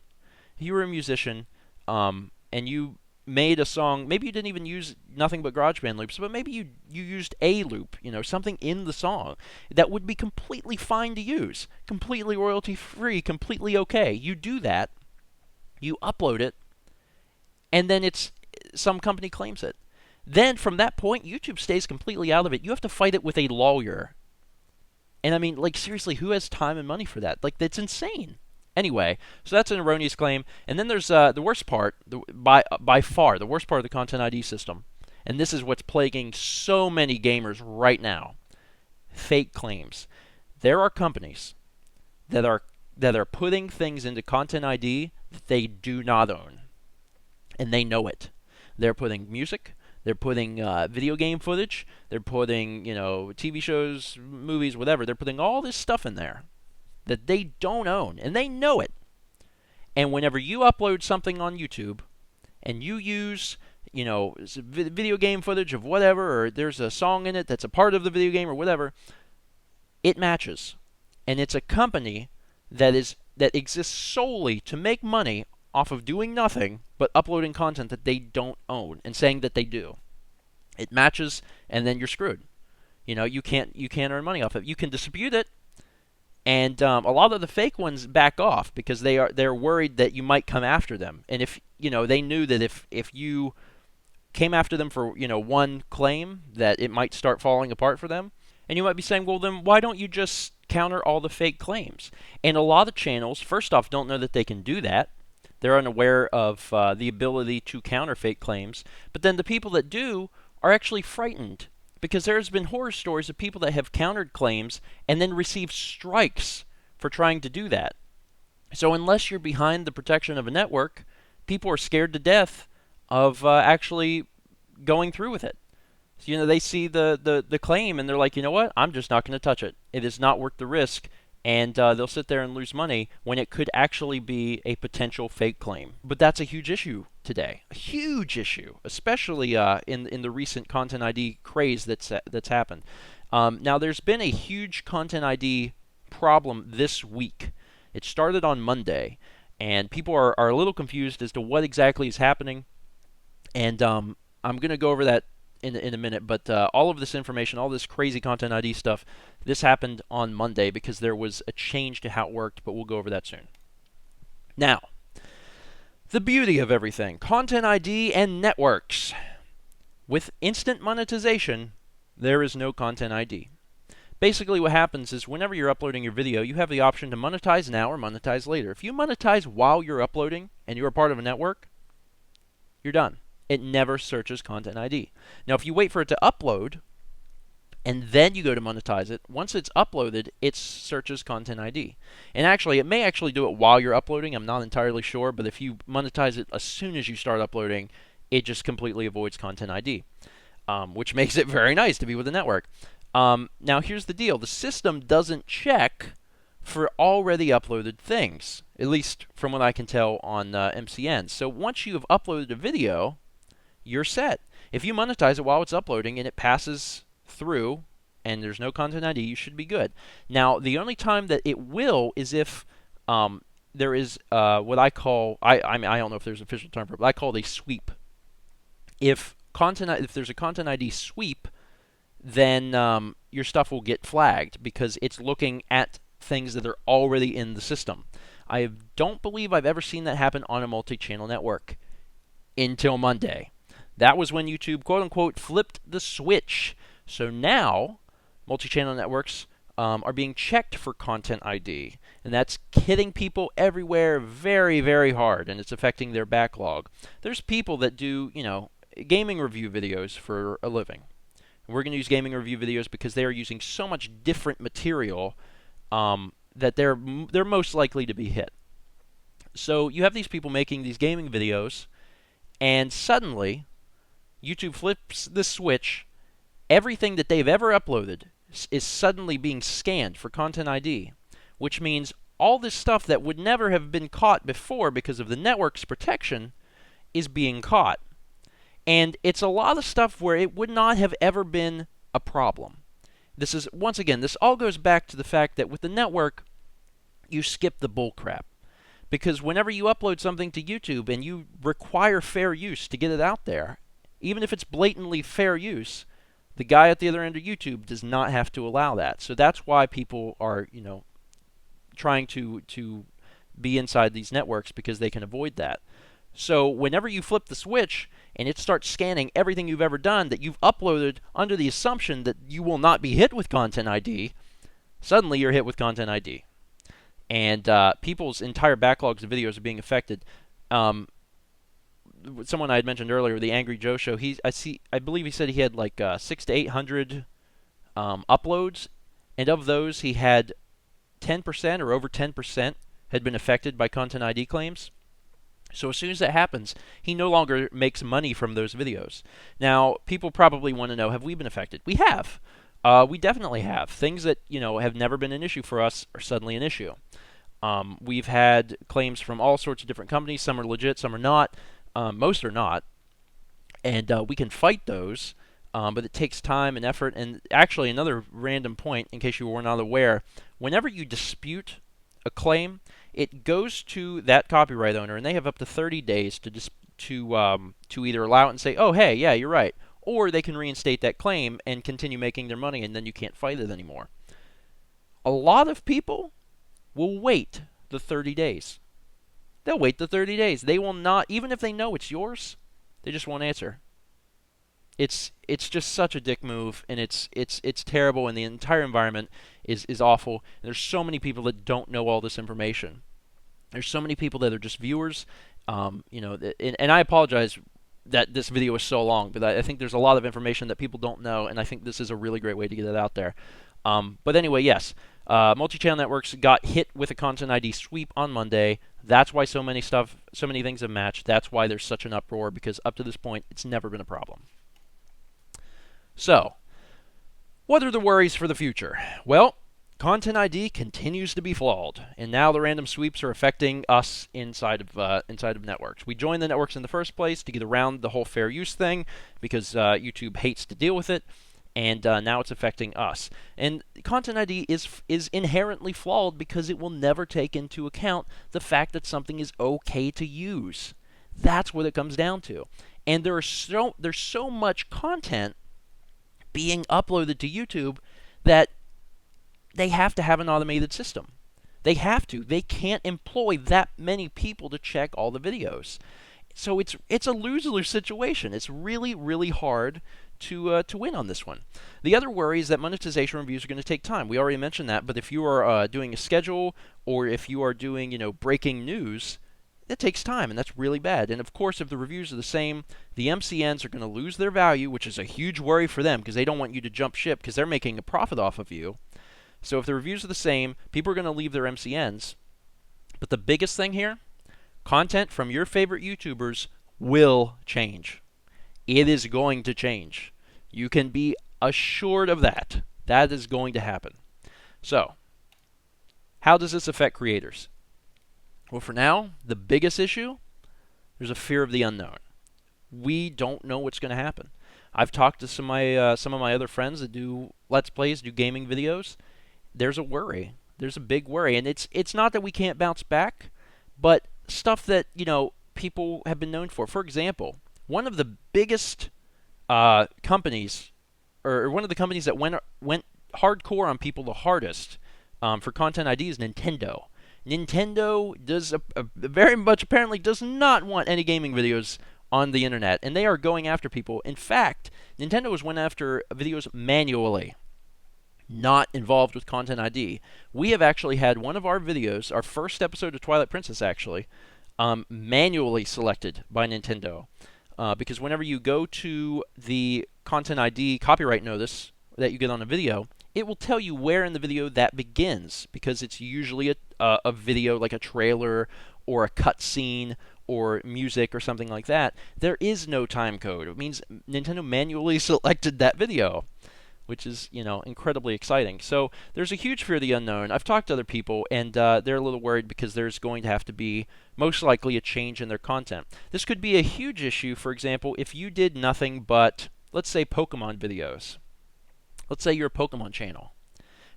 [SPEAKER 1] If you were a musician, and you made a song, maybe you didn't even use nothing but GarageBand loops, but maybe you used a loop, something in the song that would be completely fine to use, completely royalty free, completely okay. You do that, you upload it, and then some company claims it. Then from that point, YouTube stays completely out of it. You have to fight it with a lawyer. And I mean, like, seriously, who has time and money for that? Like, that's insane. Anyway, so that's an erroneous claim. And then there's the worst part, by far, the worst part of the Content ID system. And this is what's plaguing so many gamers right now. Fake claims. There are companies that are putting things into Content ID that they do not own. And they know it. They're putting music. They're putting video game footage. They're putting, TV shows, movies, whatever. They're putting all this stuff in there that they don't own, and they know it. And whenever you upload something on YouTube, and you use, video game footage of whatever, or there's a song in it that's a part of the video game or whatever, it matches. And it's a company that exists solely to make money off of doing nothing but uploading content that they don't own and saying that they do. It matches, and then you're screwed. You can't earn money off of it. You can dispute it. And a lot of the fake ones back off because they're worried that you might come after them. And if they knew that if you came after them for one claim, that it might start falling apart for them. And you might be saying, well, then why don't you just counter all the fake claims? And a lot of channels, first off, don't know that they can do that. They're unaware of the ability to counter fake claims. But then the people that do are actually frightened, because there's been horror stories of people that have countered claims and then received strikes for trying to do that. So unless you're behind the protection of a network, people are scared to death of actually going through with it. So, they see the claim and they're like, you know what? I'm just not going to touch it. It is not worth the risk. And they'll sit there and lose money when it could actually be a potential fake claim. But that's a huge issue today. A huge issue, especially in the recent Content ID craze that's happened. Now, there's been a huge Content ID problem this week. It started on Monday, and people are a little confused as to what exactly is happening. And I'm going to go over that in a minute, but all of this information, all this crazy Content ID stuff, this happened on Monday because there was a change to how it worked, but we'll go over that soon. Now, the beauty of everything, Content ID and networks. With instant monetization, there is no Content ID. Basically what happens is whenever you're uploading your video, you have the option to monetize now or monetize later. If you monetize while you're uploading and you're a part of a network, you're done. It never searches Content ID. Now, if you wait for it to upload, and then you go to monetize it, once it's uploaded, it searches Content ID. And actually, it may actually do it while you're uploading. I'm not entirely sure, but if you monetize it as soon as you start uploading, it just completely avoids Content ID, which makes it very nice to be with a network. Now, here's the deal. The system doesn't check for already uploaded things, at least from what I can tell on MCN. So once you have uploaded a video, you're set. If you monetize it while it's uploading and it passes through and there's no Content ID, you should be good. Now, the only time that it will is if there is what I call, I don't know if there's an official term for it, but I call it a sweep. If there's a Content ID sweep, then your stuff will get flagged because it's looking at things that are already in the system. I don't believe I've ever seen that happen on a multi-channel network until Monday. That was when YouTube, quote unquote, flipped the switch. So now, multi-channel networks are being checked for Content ID. And that's hitting people everywhere very, very hard, and it's affecting their backlog. There's people that do, gaming review videos for a living. We're going to use gaming review videos because they are using so much different material that they're most likely to be hit. So you have these people making these gaming videos, and suddenly YouTube flips the switch. Everything that they've ever uploaded is suddenly being scanned for Content ID, which means all this stuff that would never have been caught before because of the network's protection is being caught. And it's a lot of stuff where it would not have ever been a problem. This is, once again, this all goes back to the fact that with the network, you skip the bull crap. Because whenever you upload something to YouTube and you require fair use to get it out there, even if it's blatantly fair use, the guy at the other end of YouTube does not have to allow that. So that's why people are, trying to be inside these networks, because they can avoid that. So whenever you flip the switch and it starts scanning everything you've ever done that you've uploaded under the assumption that you will not be hit with Content ID, suddenly you're hit with Content ID. And people's entire backlogs of videos are being affected. Someone I had mentioned earlier, the Angry Joe Show, I believe he said he had like 600 to 800 uploads, and of those he had 10% or over 10% had been affected by Content ID claims. So as soon as that happens, he no longer makes money from those videos. Now, people probably want to know, have we been affected? We have. We definitely have. Things that, have never been an issue for us are suddenly an issue. We've had claims from all sorts of different companies. Some are legit, some are not. Most are not. And we can fight those, but it takes time and effort. And actually, another random point, in case you were not aware, whenever you dispute a claim, it goes to that copyright owner, and they have up to 30 days to either allow it and say, oh, hey, yeah, you're right, or they can reinstate that claim and continue making their money, and then you can't fight it anymore. A lot of people will wait the 30 days. They'll wait the 30 days. They will not, even if they know it's yours, they just won't answer. It's just such a dick move, and it's terrible, and the entire environment is awful. And there's so many people that don't know all this information. There's so many people that are just viewers, and I apologize that this video is so long, but I think there's a lot of information that people don't know, and I think this is a really great way to get it out there. But anyway, yes, multi-channel networks got hit with a Content ID sweep on Monday. That's why so many things have matched. That's why there's such an uproar, because up to this point, it's never been a problem. So, what are the worries for the future? Well, Content ID continues to be flawed, and now the random sweeps are affecting us inside of networks. We joined the networks in the first place to get around the whole fair use thing, because YouTube hates to deal with it, and now it's affecting us. And Content ID is inherently flawed because it will never take into account the fact that something is okay to use. That's what it comes down to. And there's so much content being uploaded to YouTube that they have to have an automated system. They have to. They can't employ that many people to check all the videos. So it's a lose-lose situation. It's really, really hard to win on this one. The other worry is that monetization reviews are going to take time. We already mentioned that, but if you are doing a schedule, or if you are doing breaking news, it takes time, and that's really bad. And of course, if the reviews are the same, the MCNs are going to lose their value, which is a huge worry for them, because they don't want you to jump ship, because they're making a profit off of you. So if the reviews are the same, people are going to leave their MCNs. But the biggest thing here, content from your favorite YouTubers will change. It is going to change. You can be assured of that. That is going to happen. So, how does this affect creators? Well, for now, the biggest issue, there's a fear of the unknown. We don't know what's going to happen. I've talked to some of my other friends that do Let's Plays, do gaming videos. There's a worry. There's a big worry. And it's not that we can't bounce back, but stuff that, people have been known for. For example, one of the biggest companies, or one of the companies that went hardcore on people the hardest for Content ID is Nintendo. Nintendo does very much apparently does not want any gaming videos on the internet, and they are going after people. In fact, Nintendo has went after videos manually, not involved with Content ID. We have actually had one of our videos, our first episode of Twilight Princess actually, manually selected by Nintendo. Because whenever you go to the Content ID copyright notice that you get on a video, it will tell you where in the video that begins, because it's usually a video like a trailer or a cutscene or music or something like that. There is no time code. It means Nintendo manually selected that video, which is, incredibly exciting. So there's a huge fear of the unknown. I've talked to other people, and they're a little worried because there's going to have to be, most likely, a change in their content. This could be a huge issue, for example, if you did nothing but, let's say, Pokemon videos. Let's say you're a Pokemon channel.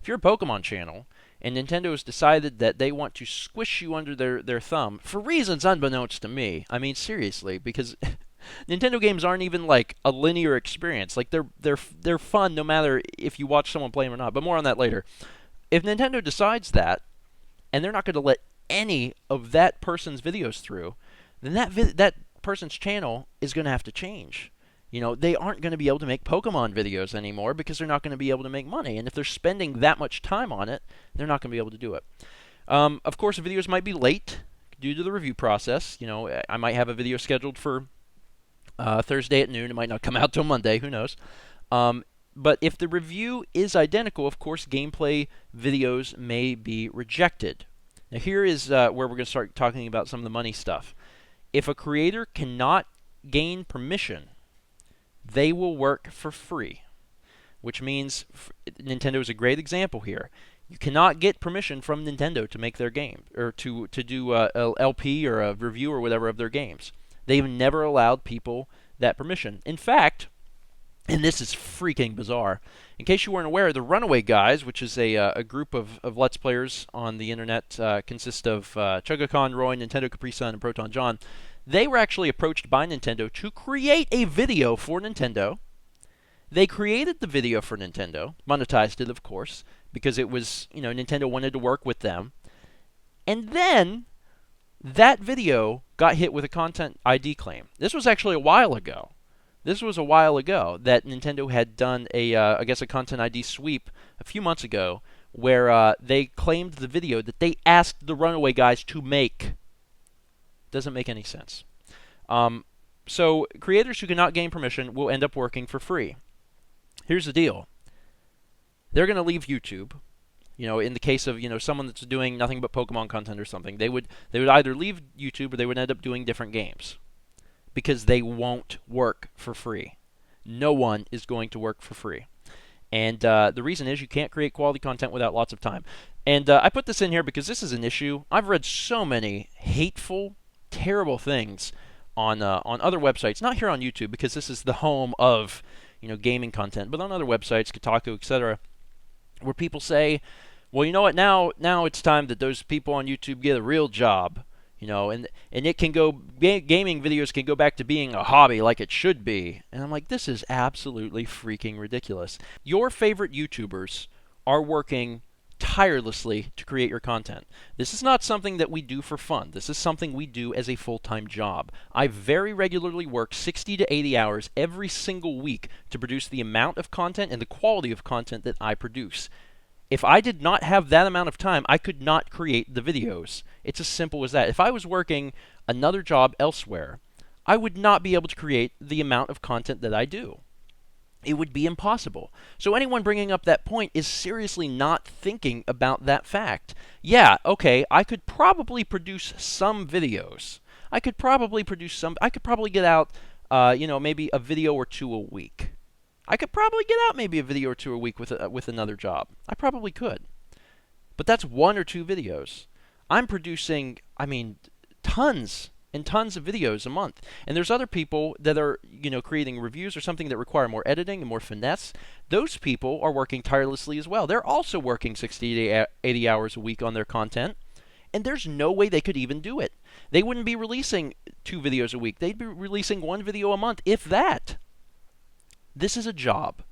[SPEAKER 1] If you're a Pokemon channel, and Nintendo has decided that they want to squish you under their thumb, for reasons unbeknownst to me, I mean, seriously, because Nintendo games aren't even like a linear experience. Like they're fun no matter if you watch someone play them or not. But more on that later. If Nintendo decides that, and they're not going to let any of that person's videos through, then that person's channel is going to have to change. They aren't going to be able to make Pokemon videos anymore because they're not going to be able to make money. And if they're spending that much time on it, they're not going to be able to do it. Of course, videos might be late due to the review process. I might have a video scheduled for Thursday at noon. It might not come out till Monday. Who knows? But if the review is identical, of course, gameplay videos may be rejected. Now, here is where we're going to start talking about some of the money stuff. If a creator cannot gain permission, they will work for free, which means Nintendo is a great example here. You cannot get permission from Nintendo to make their game, or to do a LP or a review or whatever of their games. They've never allowed people that permission. In fact, and this is freaking bizarre, in case you weren't aware, the Runaway Guys, which is a group of Let's Players on the internet, consists of Chuggakon, Roy, Nintendo Capri Sun, and Proton John. They were actually approached by Nintendo to create a video for Nintendo. They created the video for Nintendo, monetized it, of course, because it was, Nintendo wanted to work with them. And then that video got hit with a Content ID claim. This was actually a while ago. This was a while ago that Nintendo had done a Content ID sweep a few months ago where they claimed the video that they asked the Runaway Guys to make. Doesn't make any sense. So creators who cannot gain permission will end up working for free. Here's the deal. They're going to leave YouTube. In the case of, someone that's doing nothing but Pokemon content or something, they would either leave YouTube or they would end up doing different games because they won't work for free. No one is going to work for free. And the reason is you can't create quality content without lots of time. And I put this in here because this is an issue. I've read so many hateful, terrible things on other websites, not here on YouTube because this is the home of gaming content, but on other websites, Kotaku, etc., where people say, well, you know what, now it's time that those people on YouTube get a real job, and it can go, gaming videos can go back to being a hobby like it should be. And I'm like, this is absolutely freaking ridiculous. Your favorite YouTubers are working tirelessly to create your content. This is not something that we do for fun. This is something we do as a full-time job. I very regularly work 60 to 80 hours every single week to produce the amount of content and the quality of content that I produce. If I did not have that amount of time, I could not create the videos. It's as simple as that. If I was working another job elsewhere, I would not be able to create the amount of content that I do. It would be impossible. So anyone bringing up that point is seriously not thinking about that fact. Yeah, okay, I could probably produce some videos. I could probably get out, maybe a video or two a week. I could probably get out maybe a video or two a week with another job. I probably could. But that's one or two videos. I'm producing, tons and tons of videos a month. And there's other people that are, creating reviews or something that require more editing and more finesse. Those people are working tirelessly as well. They're also working 60 to 80 hours a week on their content. And there's no way they could even do it. They wouldn't be releasing 2 videos a week. They'd be releasing 1 video a month, if that. This is a job.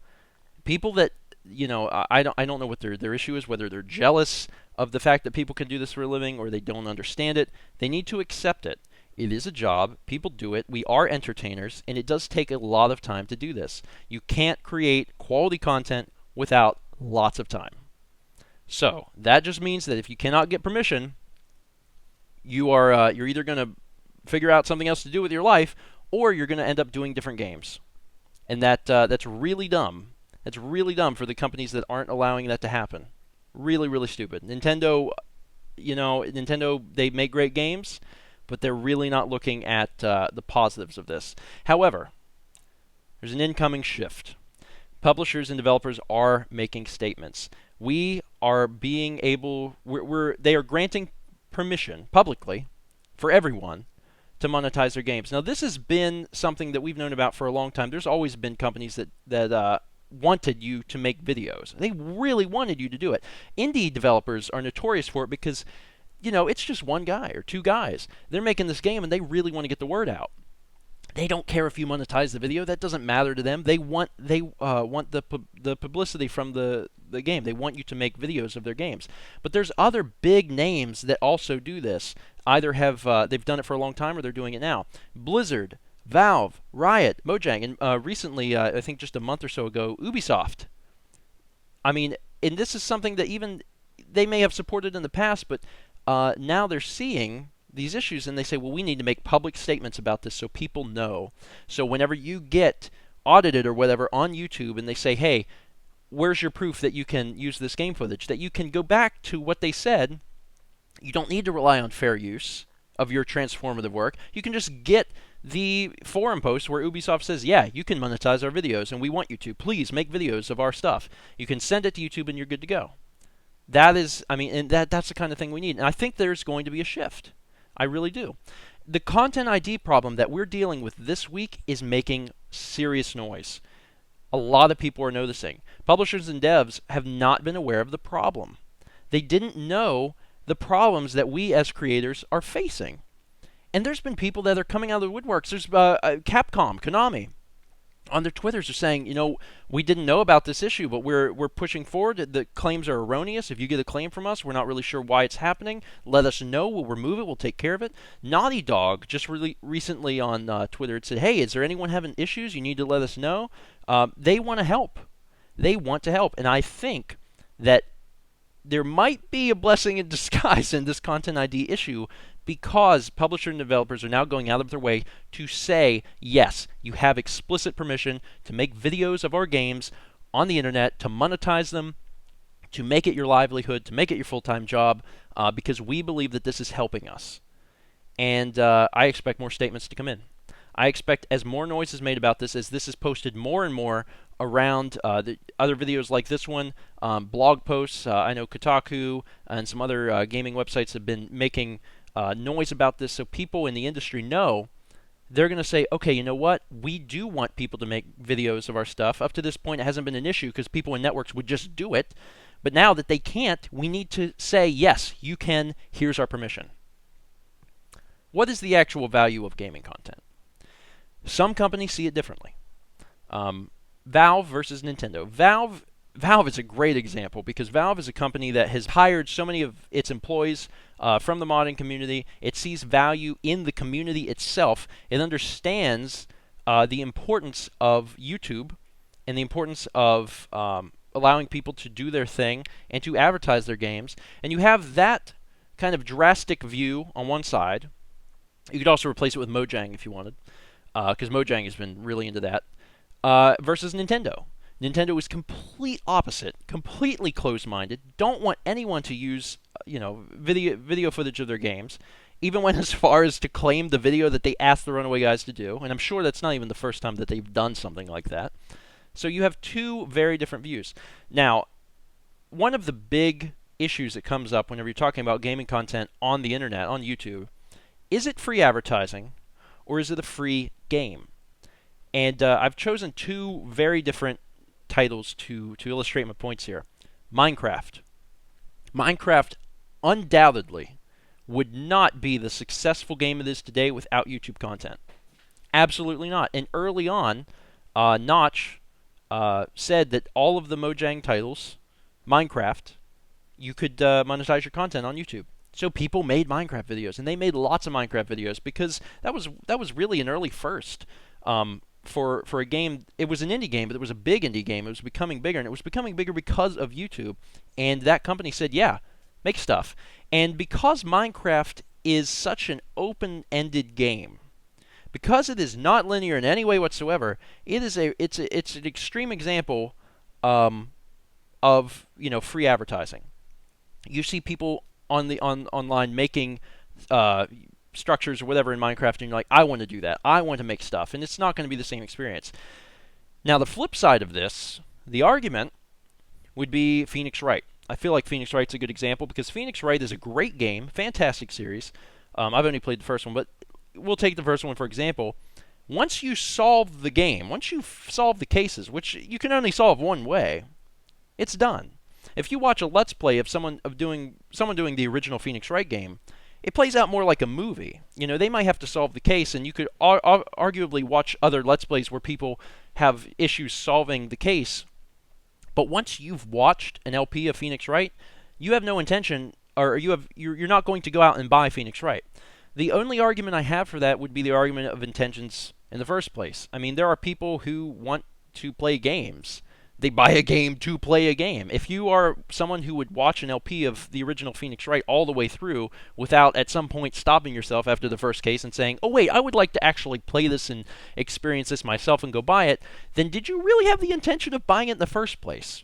[SPEAKER 1] People that I don't know what their issue is, whether they're jealous of the fact that people can do this for a living or they don't understand it. They need to accept it. It is a job. People do it. We are entertainers, and it does take a lot of time to do this. You can't create quality content without lots of time. So that just means that if you cannot get permission, you're either going to figure out something else to do with your life, or you're going to end up doing different games, and that's really dumb. That's really dumb for the companies that aren't allowing that to happen. Really, really stupid. Nintendo, Nintendo, they make great games, but they're really not looking at the positives of this. However, there's an incoming shift. Publishers and developers are making statements. We are being able, they are granting permission publicly for everyone to monetize their games. Now, this has been something that we've known about for a long time. There's always been companies that wanted you to make videos. They really wanted you to do it. Indie developers are notorious for it because, it's just one guy or two guys. They're making this game and they really want to get the word out. They don't care if you monetize the video. That doesn't matter to them. They want the publicity from the game. They want you to make videos of their games. But there's other big names that also do this. Either they've done it for a long time or they're doing it now. Blizzard, Valve, Riot, Mojang, and recently, I think just a month or so ago, Ubisoft. I mean, and this is something that even they may have supported in the past, but now they're seeing these issues and they say, well, we need to make public statements about this so people know. So whenever you get audited or whatever on YouTube and they say, hey, where's your proof that you can use this game footage, that you can go back to what they said. You don't need to rely on fair use of your transformative work. You can just get the forum post where Ubisoft says, yeah, you can monetize our videos and we want you to. Please make videos of our stuff. You can send it to YouTube and you're good to go. That's the kind of thing we need. And I think there's going to be a shift. I really do. The Content ID problem that we're dealing with this week is making serious noise. A lot of people are noticing. Publishers and devs have not been aware of the problem. They didn't know the problems that we as creators are facing. And there's been people that are coming out of the woodworks. There's Capcom, Konami, on their Twitters are saying, we didn't know about this issue, but we're pushing forward. The claims are erroneous. If you get a claim from us, we're not really sure why it's happening. Let us know. We'll remove it. We'll take care of it. Naughty Dog just recently on Twitter it said, hey, is there anyone having issues? You need to let us know. They want to help. They want to help. And I think that there might be a blessing in disguise in this Content ID issue because publishers and developers are now going out of their way to say, yes, you have explicit permission to make videos of our games on the internet, to monetize them, to make it your livelihood, to make it your full-time job, because we believe that this is helping us. And I expect more statements to come in. I expect as more noise is made about this, as this is posted more and more around the other videos like this one, blog posts. I know Kotaku and some other gaming websites have been making noise about this, so people in the industry know. They're going to say, okay, you know what? We do want people to make videos of our stuff. Up to this point, it hasn't been an issue because people in networks would just do it. But now that they can't, we need to say, yes, you can. Here's our permission. What is the actual value of gaming content? Some companies see it differently. Valve versus Nintendo. Valve is a great example because Valve is a company that has hired so many of its employees from the modding community. It sees value in the community itself. It understands the importance of YouTube and the importance of allowing people to do their thing and to advertise their games. And you have that kind of drastic view on one side. You could also replace it with Mojang if you wanted, because Mojang has been really into that, versus Nintendo. Nintendo is complete opposite, completely closed-minded, don't want anyone to use, video footage of their games, even went as far as to claim the video that they asked the Runaway Guys to do, and I'm sure that's not even the first time that they've done something like that. So you have two very different views. Now, one of the big issues that comes up whenever you're talking about gaming content on the internet, on YouTube, is it free advertising, or is it a free game? And I've chosen two very different titles to illustrate my points here. Minecraft. Minecraft undoubtedly would not be the successful game it is today without YouTube content. Absolutely not. And early on, Notch said that all of the Mojang titles, Minecraft, you could monetize your content on YouTube. So people made Minecraft videos, and they made lots of Minecraft videos because that was really an early first for a game. It was an indie game, but it was a big indie game. It was becoming bigger, and it was becoming bigger because of YouTube. And that company said, "Yeah, make stuff." And because Minecraft is such an open-ended game, because it is not linear in any way whatsoever, it's an extreme example of free advertising. You see people online making structures or whatever in Minecraft, and you're like, I want to do that. I want to make stuff, and it's not going to be the same experience. Now, the flip side of this, the argument would be Phoenix Wright. I feel like Phoenix Wright's a good example because Phoenix Wright is a great game, fantastic series. I've only played the first one, but we'll take the first one for example. Once you solve the game, once you solve the cases, which you can only solve one way, it's done. If you watch a Let's Play of someone doing the original Phoenix Wright game, it plays out more like a movie. They might have to solve the case, and you could arguably watch other Let's Plays where people have issues solving the case. But once you've watched an LP of Phoenix Wright, you have no intention, or you're not going to go out and buy Phoenix Wright. The only argument I have for that would be the argument of intentions in the first place. I mean, there are people who want to play games. They buy a game to play a game. If you are someone who would watch an LP of the original Phoenix Wright all the way through without at some point stopping yourself after the first case and saying, oh wait, I would like to actually play this and experience this myself and go buy it, then did you really have the intention of buying it in the first place?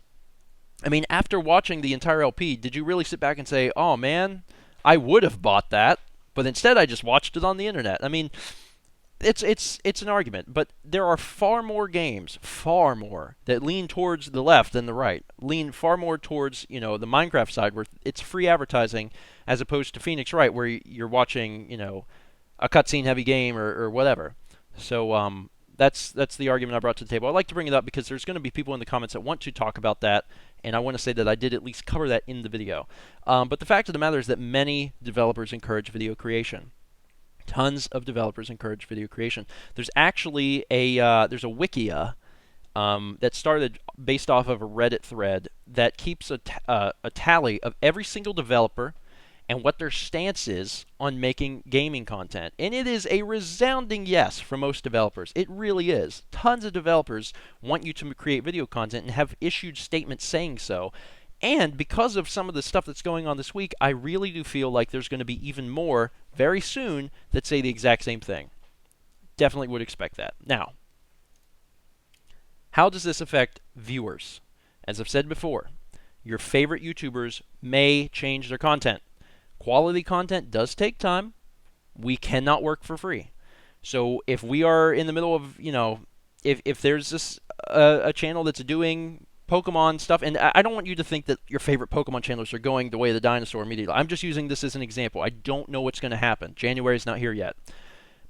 [SPEAKER 1] I mean, after watching the entire LP, did you really sit back and say, oh man, I would have bought that, but instead I just watched it on the internet? I mean, it's an argument, but there are far more games, far more, that lean towards the left than the right. Lean far more towards, the Minecraft side where it's free advertising as opposed to Phoenix Wright where you're watching, a cutscene heavy game or whatever. So that's the argument I brought to the table. I like to bring it up because there's going to be people in the comments that want to talk about that, and I want to say that I did at least cover that in the video. But the fact of the matter is that many developers encourage video creation. Tons of developers encourage video creation. There's actually there's a Wikia that started based off of a Reddit thread that keeps a tally of every single developer and what their stance is on making gaming content. And it is a resounding yes for most developers. It really is. Tons of developers want you to create video content and have issued statements saying so. And because of some of the stuff that's going on this week, I really do feel like there's going to be even more very soon that say the exact same thing. Definitely would expect that. Now, how does this affect viewers? As I've said before, your favorite YouTubers may change their content. Quality content does take time. We cannot work for free. So if we are in the middle of, if there's this a channel that's doing Pokemon stuff, and I don't want you to think that your favorite Pokemon channels are going the way of the dinosaur immediately. I'm just using this as an example. I don't know what's going to happen. January's not here yet.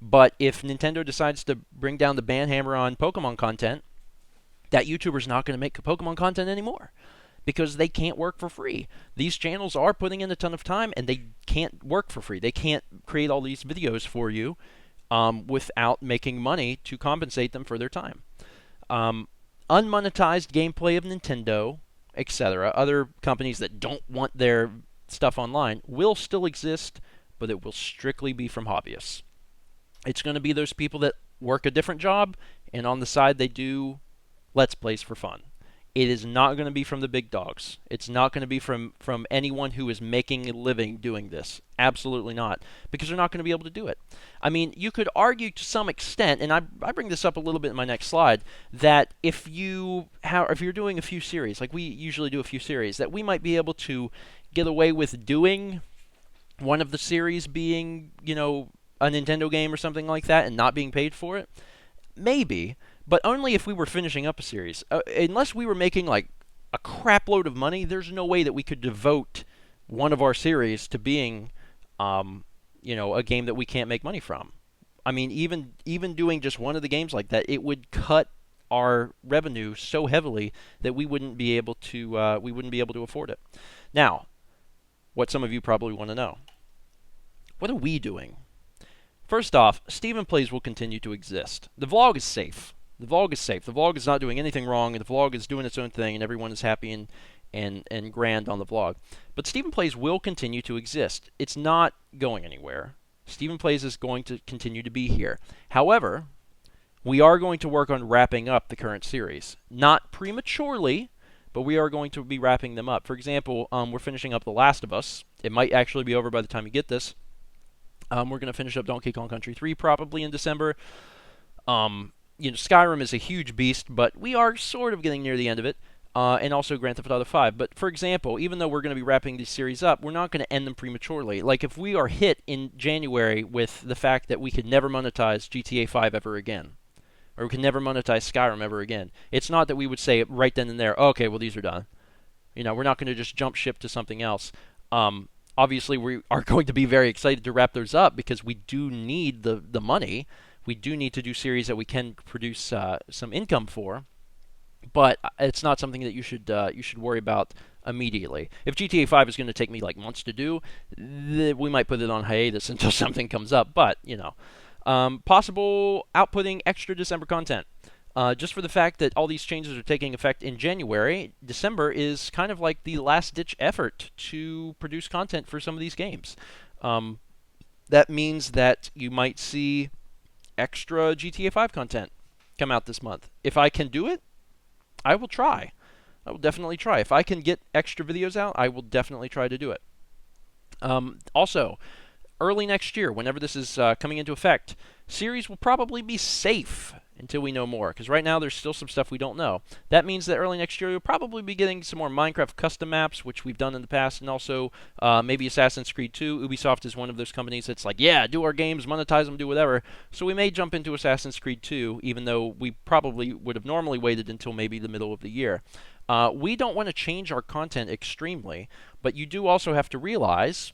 [SPEAKER 1] But if Nintendo decides to bring down the ban hammer on Pokemon content, that YouTuber's not going to make Pokemon content anymore because they can't work for free. These channels are putting in a ton of time, and they can't work for free. They can't create all these videos for you without making money to compensate them for their time. Unmonetized gameplay of Nintendo, etc., other companies that don't want their stuff online, will still exist, but it will strictly be from hobbyists. It's going to be those people that work a different job, and on the side they do Let's Plays for fun. It is not going to be from the big dogs. It's not going to be from anyone who is making a living doing this. Absolutely not. Because they're not going to be able to do it. I mean, you could argue to some extent, and I bring this up a little bit in my next slide, that if you're doing a few series, like we usually do a few series, that we might be able to get away with doing one of the series being, a Nintendo game or something like that and not being paid for it. Maybe. But only if we were finishing up a series. Unless we were making like a crap load of money, there's no way that we could devote one of our series to being, a game that we can't make money from. I mean, even doing just one of the games like that, it would cut our revenue so heavily that we wouldn't be able to afford it. Now, what some of you probably want to know: what are we doing? First off, Steven Plays will continue to exist. The vlog is safe. The vlog is safe. The vlog is not doing anything wrong, and the vlog is doing its own thing, and everyone is happy and grand on the vlog. But Stephen Plays will continue to exist. It's not going anywhere. Stephen Plays is going to continue to be here. However, we are going to work on wrapping up the current series. Not prematurely, but we are going to be wrapping them up. For example, we're finishing up The Last of Us. It might actually be over by the time you get this. We're going to finish up Donkey Kong Country 3 probably in December. Skyrim is a huge beast, but we are sort of getting near the end of it. And also Grand Theft Auto 5. But for example, even though we're going to be wrapping these series up, we're not going to end them prematurely. Like if we are hit in January with the fact that we could never monetize GTA 5 ever again, or we can never monetize Skyrim ever again, it's not that we would say right then and there, okay, well these are done. We're not going to just jump ship to something else. Obviously, we are going to be very excited to wrap those up because we do need the money. We do need to do series that we can produce some income for. But it's not something that you should worry about immediately. If GTA 5 is going to take me like months to do, we might put it on hiatus until something comes up. But possible outputting extra December content. Just for the fact that all these changes are taking effect in January, December is kind of like the last-ditch effort to produce content for some of these games. That means that you might see extra GTA 5 content come out this month. If I can do it, I will try. I will definitely try. If I can get extra videos out, I will definitely try to do it. Also, early next year, whenever this is coming into effect, series will probably be safe until we know more, because right now there's still some stuff we don't know. That means that early next year we'll probably be getting some more Minecraft custom maps, which we've done in the past, and also maybe Assassin's Creed 2. Ubisoft is one of those companies that's like, yeah, do our games, monetize them, do whatever. So we may jump into Assassin's Creed 2, even though we probably would have normally waited until maybe the middle of the year. We don't want to change our content extremely, but you do also have to realize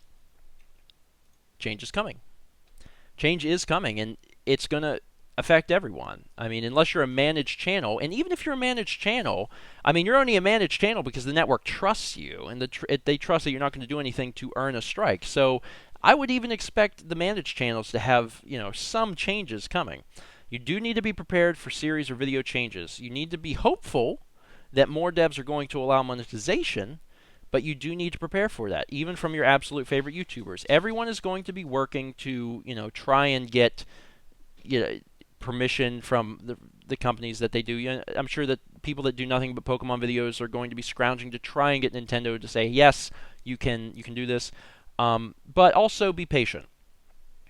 [SPEAKER 1] change is coming. Change is coming, and it's going to affect everyone. I mean, unless you're a managed channel, and even if you're a managed channel, I mean, you're only a managed channel because the network trusts you, and they trust that you're not going to do anything to earn a strike. So I would even expect the managed channels to have, some changes coming. You do need to be prepared for series or video changes. You need to be hopeful that more devs are going to allow monetization, but you do need to prepare for that, even from your absolute favorite YouTubers. Everyone is going to be working to, try and get, permission from the companies that they do. I'm sure that people that do nothing but Pokemon videos are going to be scrounging to try and get Nintendo to say, yes, you can do this. But also be patient.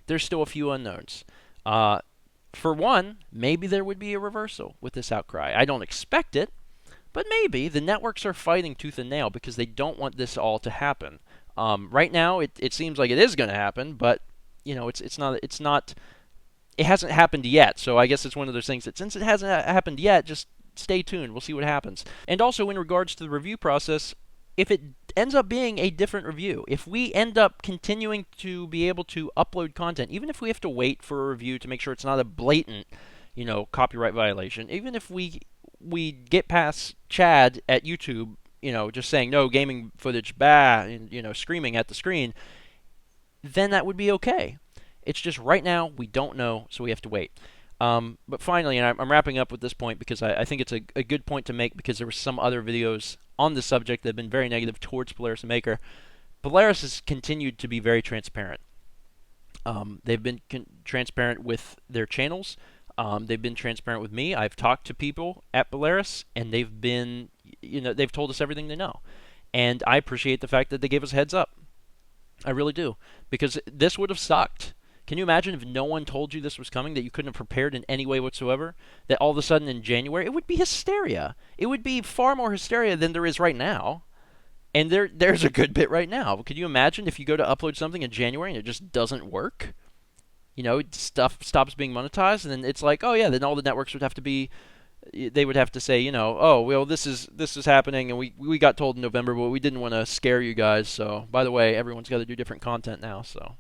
[SPEAKER 1] There's still a few unknowns. For one, maybe there would be a reversal with this outcry. I don't expect it, but maybe. The networks are fighting tooth and nail because they don't want this all to happen. Right now, it seems like it is going to happen, but it's not. It hasn't happened yet, so I guess it's one of those things that since it hasn't happened yet, just stay tuned. We'll see what happens. And also in regards to the review process, if it ends up being a different review, if we end up continuing to be able to upload content, even if we have to wait for a review to make sure it's not a blatant, copyright violation, even if we get past Chad at YouTube, just saying no gaming footage, bah, and screaming at the screen, then that would be okay. It's just right now we don't know, so we have to wait. But finally, and I'm wrapping up with this point because I think it's a good point to make because there were some other videos on the subject that have been very negative towards Polaris and Maker. Polaris has continued to be very transparent. They've been transparent with their channels. They've been transparent with me. I've talked to people at Polaris, and they've been, they've told us everything they know. And I appreciate the fact that they gave us a heads up. I really do. Because this would have sucked. Can you imagine if no one told you this was coming, that you couldn't have prepared in any way whatsoever? That all of a sudden in January, it would be hysteria. It would be far more hysteria than there is right now. And there's a good bit right now. Could you imagine if you go to upload something in January and it just doesn't work? Stuff stops being monetized, and then it's like, oh yeah, then all the networks would have to be, they would have to say, oh, well, this is happening, and we got told in November, but we didn't want to scare you guys, so, by the way, everyone's got to do different content now, so.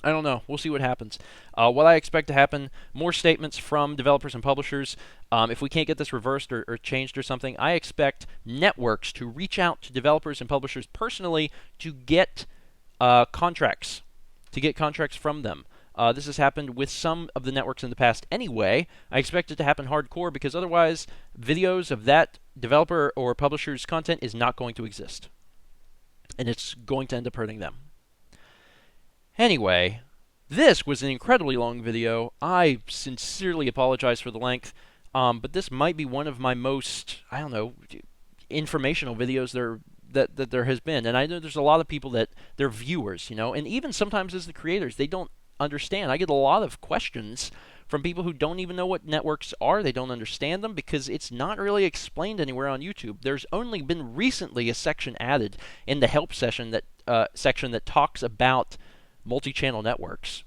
[SPEAKER 1] I don't know. We'll see what happens. What I expect to happen, more statements from developers and publishers. If we can't get this reversed or changed or something, I expect networks to reach out to developers and publishers personally to get contracts, from them. This has happened with some of the networks in the past anyway. I expect it to happen hardcore because otherwise videos of that developer or publisher's content is not going to exist. And it's going to end up hurting them. Anyway, this was an incredibly long video. I sincerely apologize for the length, but this might be one of my most, I don't know, informational videos that there has been. And I know there's a lot of people that they're viewers, and even sometimes as the creators, they don't understand. I get a lot of questions from people who don't even know what networks are. They don't understand them because it's not really explained anywhere on YouTube. There's only been recently a section added in the help section that talks about multi-channel networks.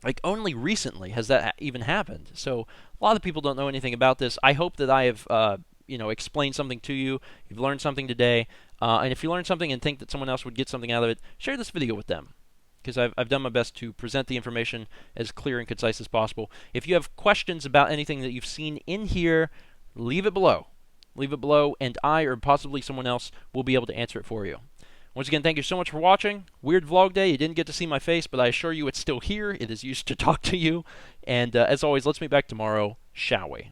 [SPEAKER 1] Like, only recently has that even happened. So a lot of people don't know anything about this. I hope that I have explained something to you. You've learned something today. And if you learned something and think that someone else would get something out of it, share this video with them, because I've done my best to present the information as clear and concise as possible. If you have questions about anything that you've seen in here, leave it below. Leave it below, and I or possibly someone else will be able to answer it for you. Once again, thank you so much for watching. Weird vlog day. You didn't get to see my face, but I assure you it's still here. It is used to talk to you. And as always, let's meet back tomorrow, shall we?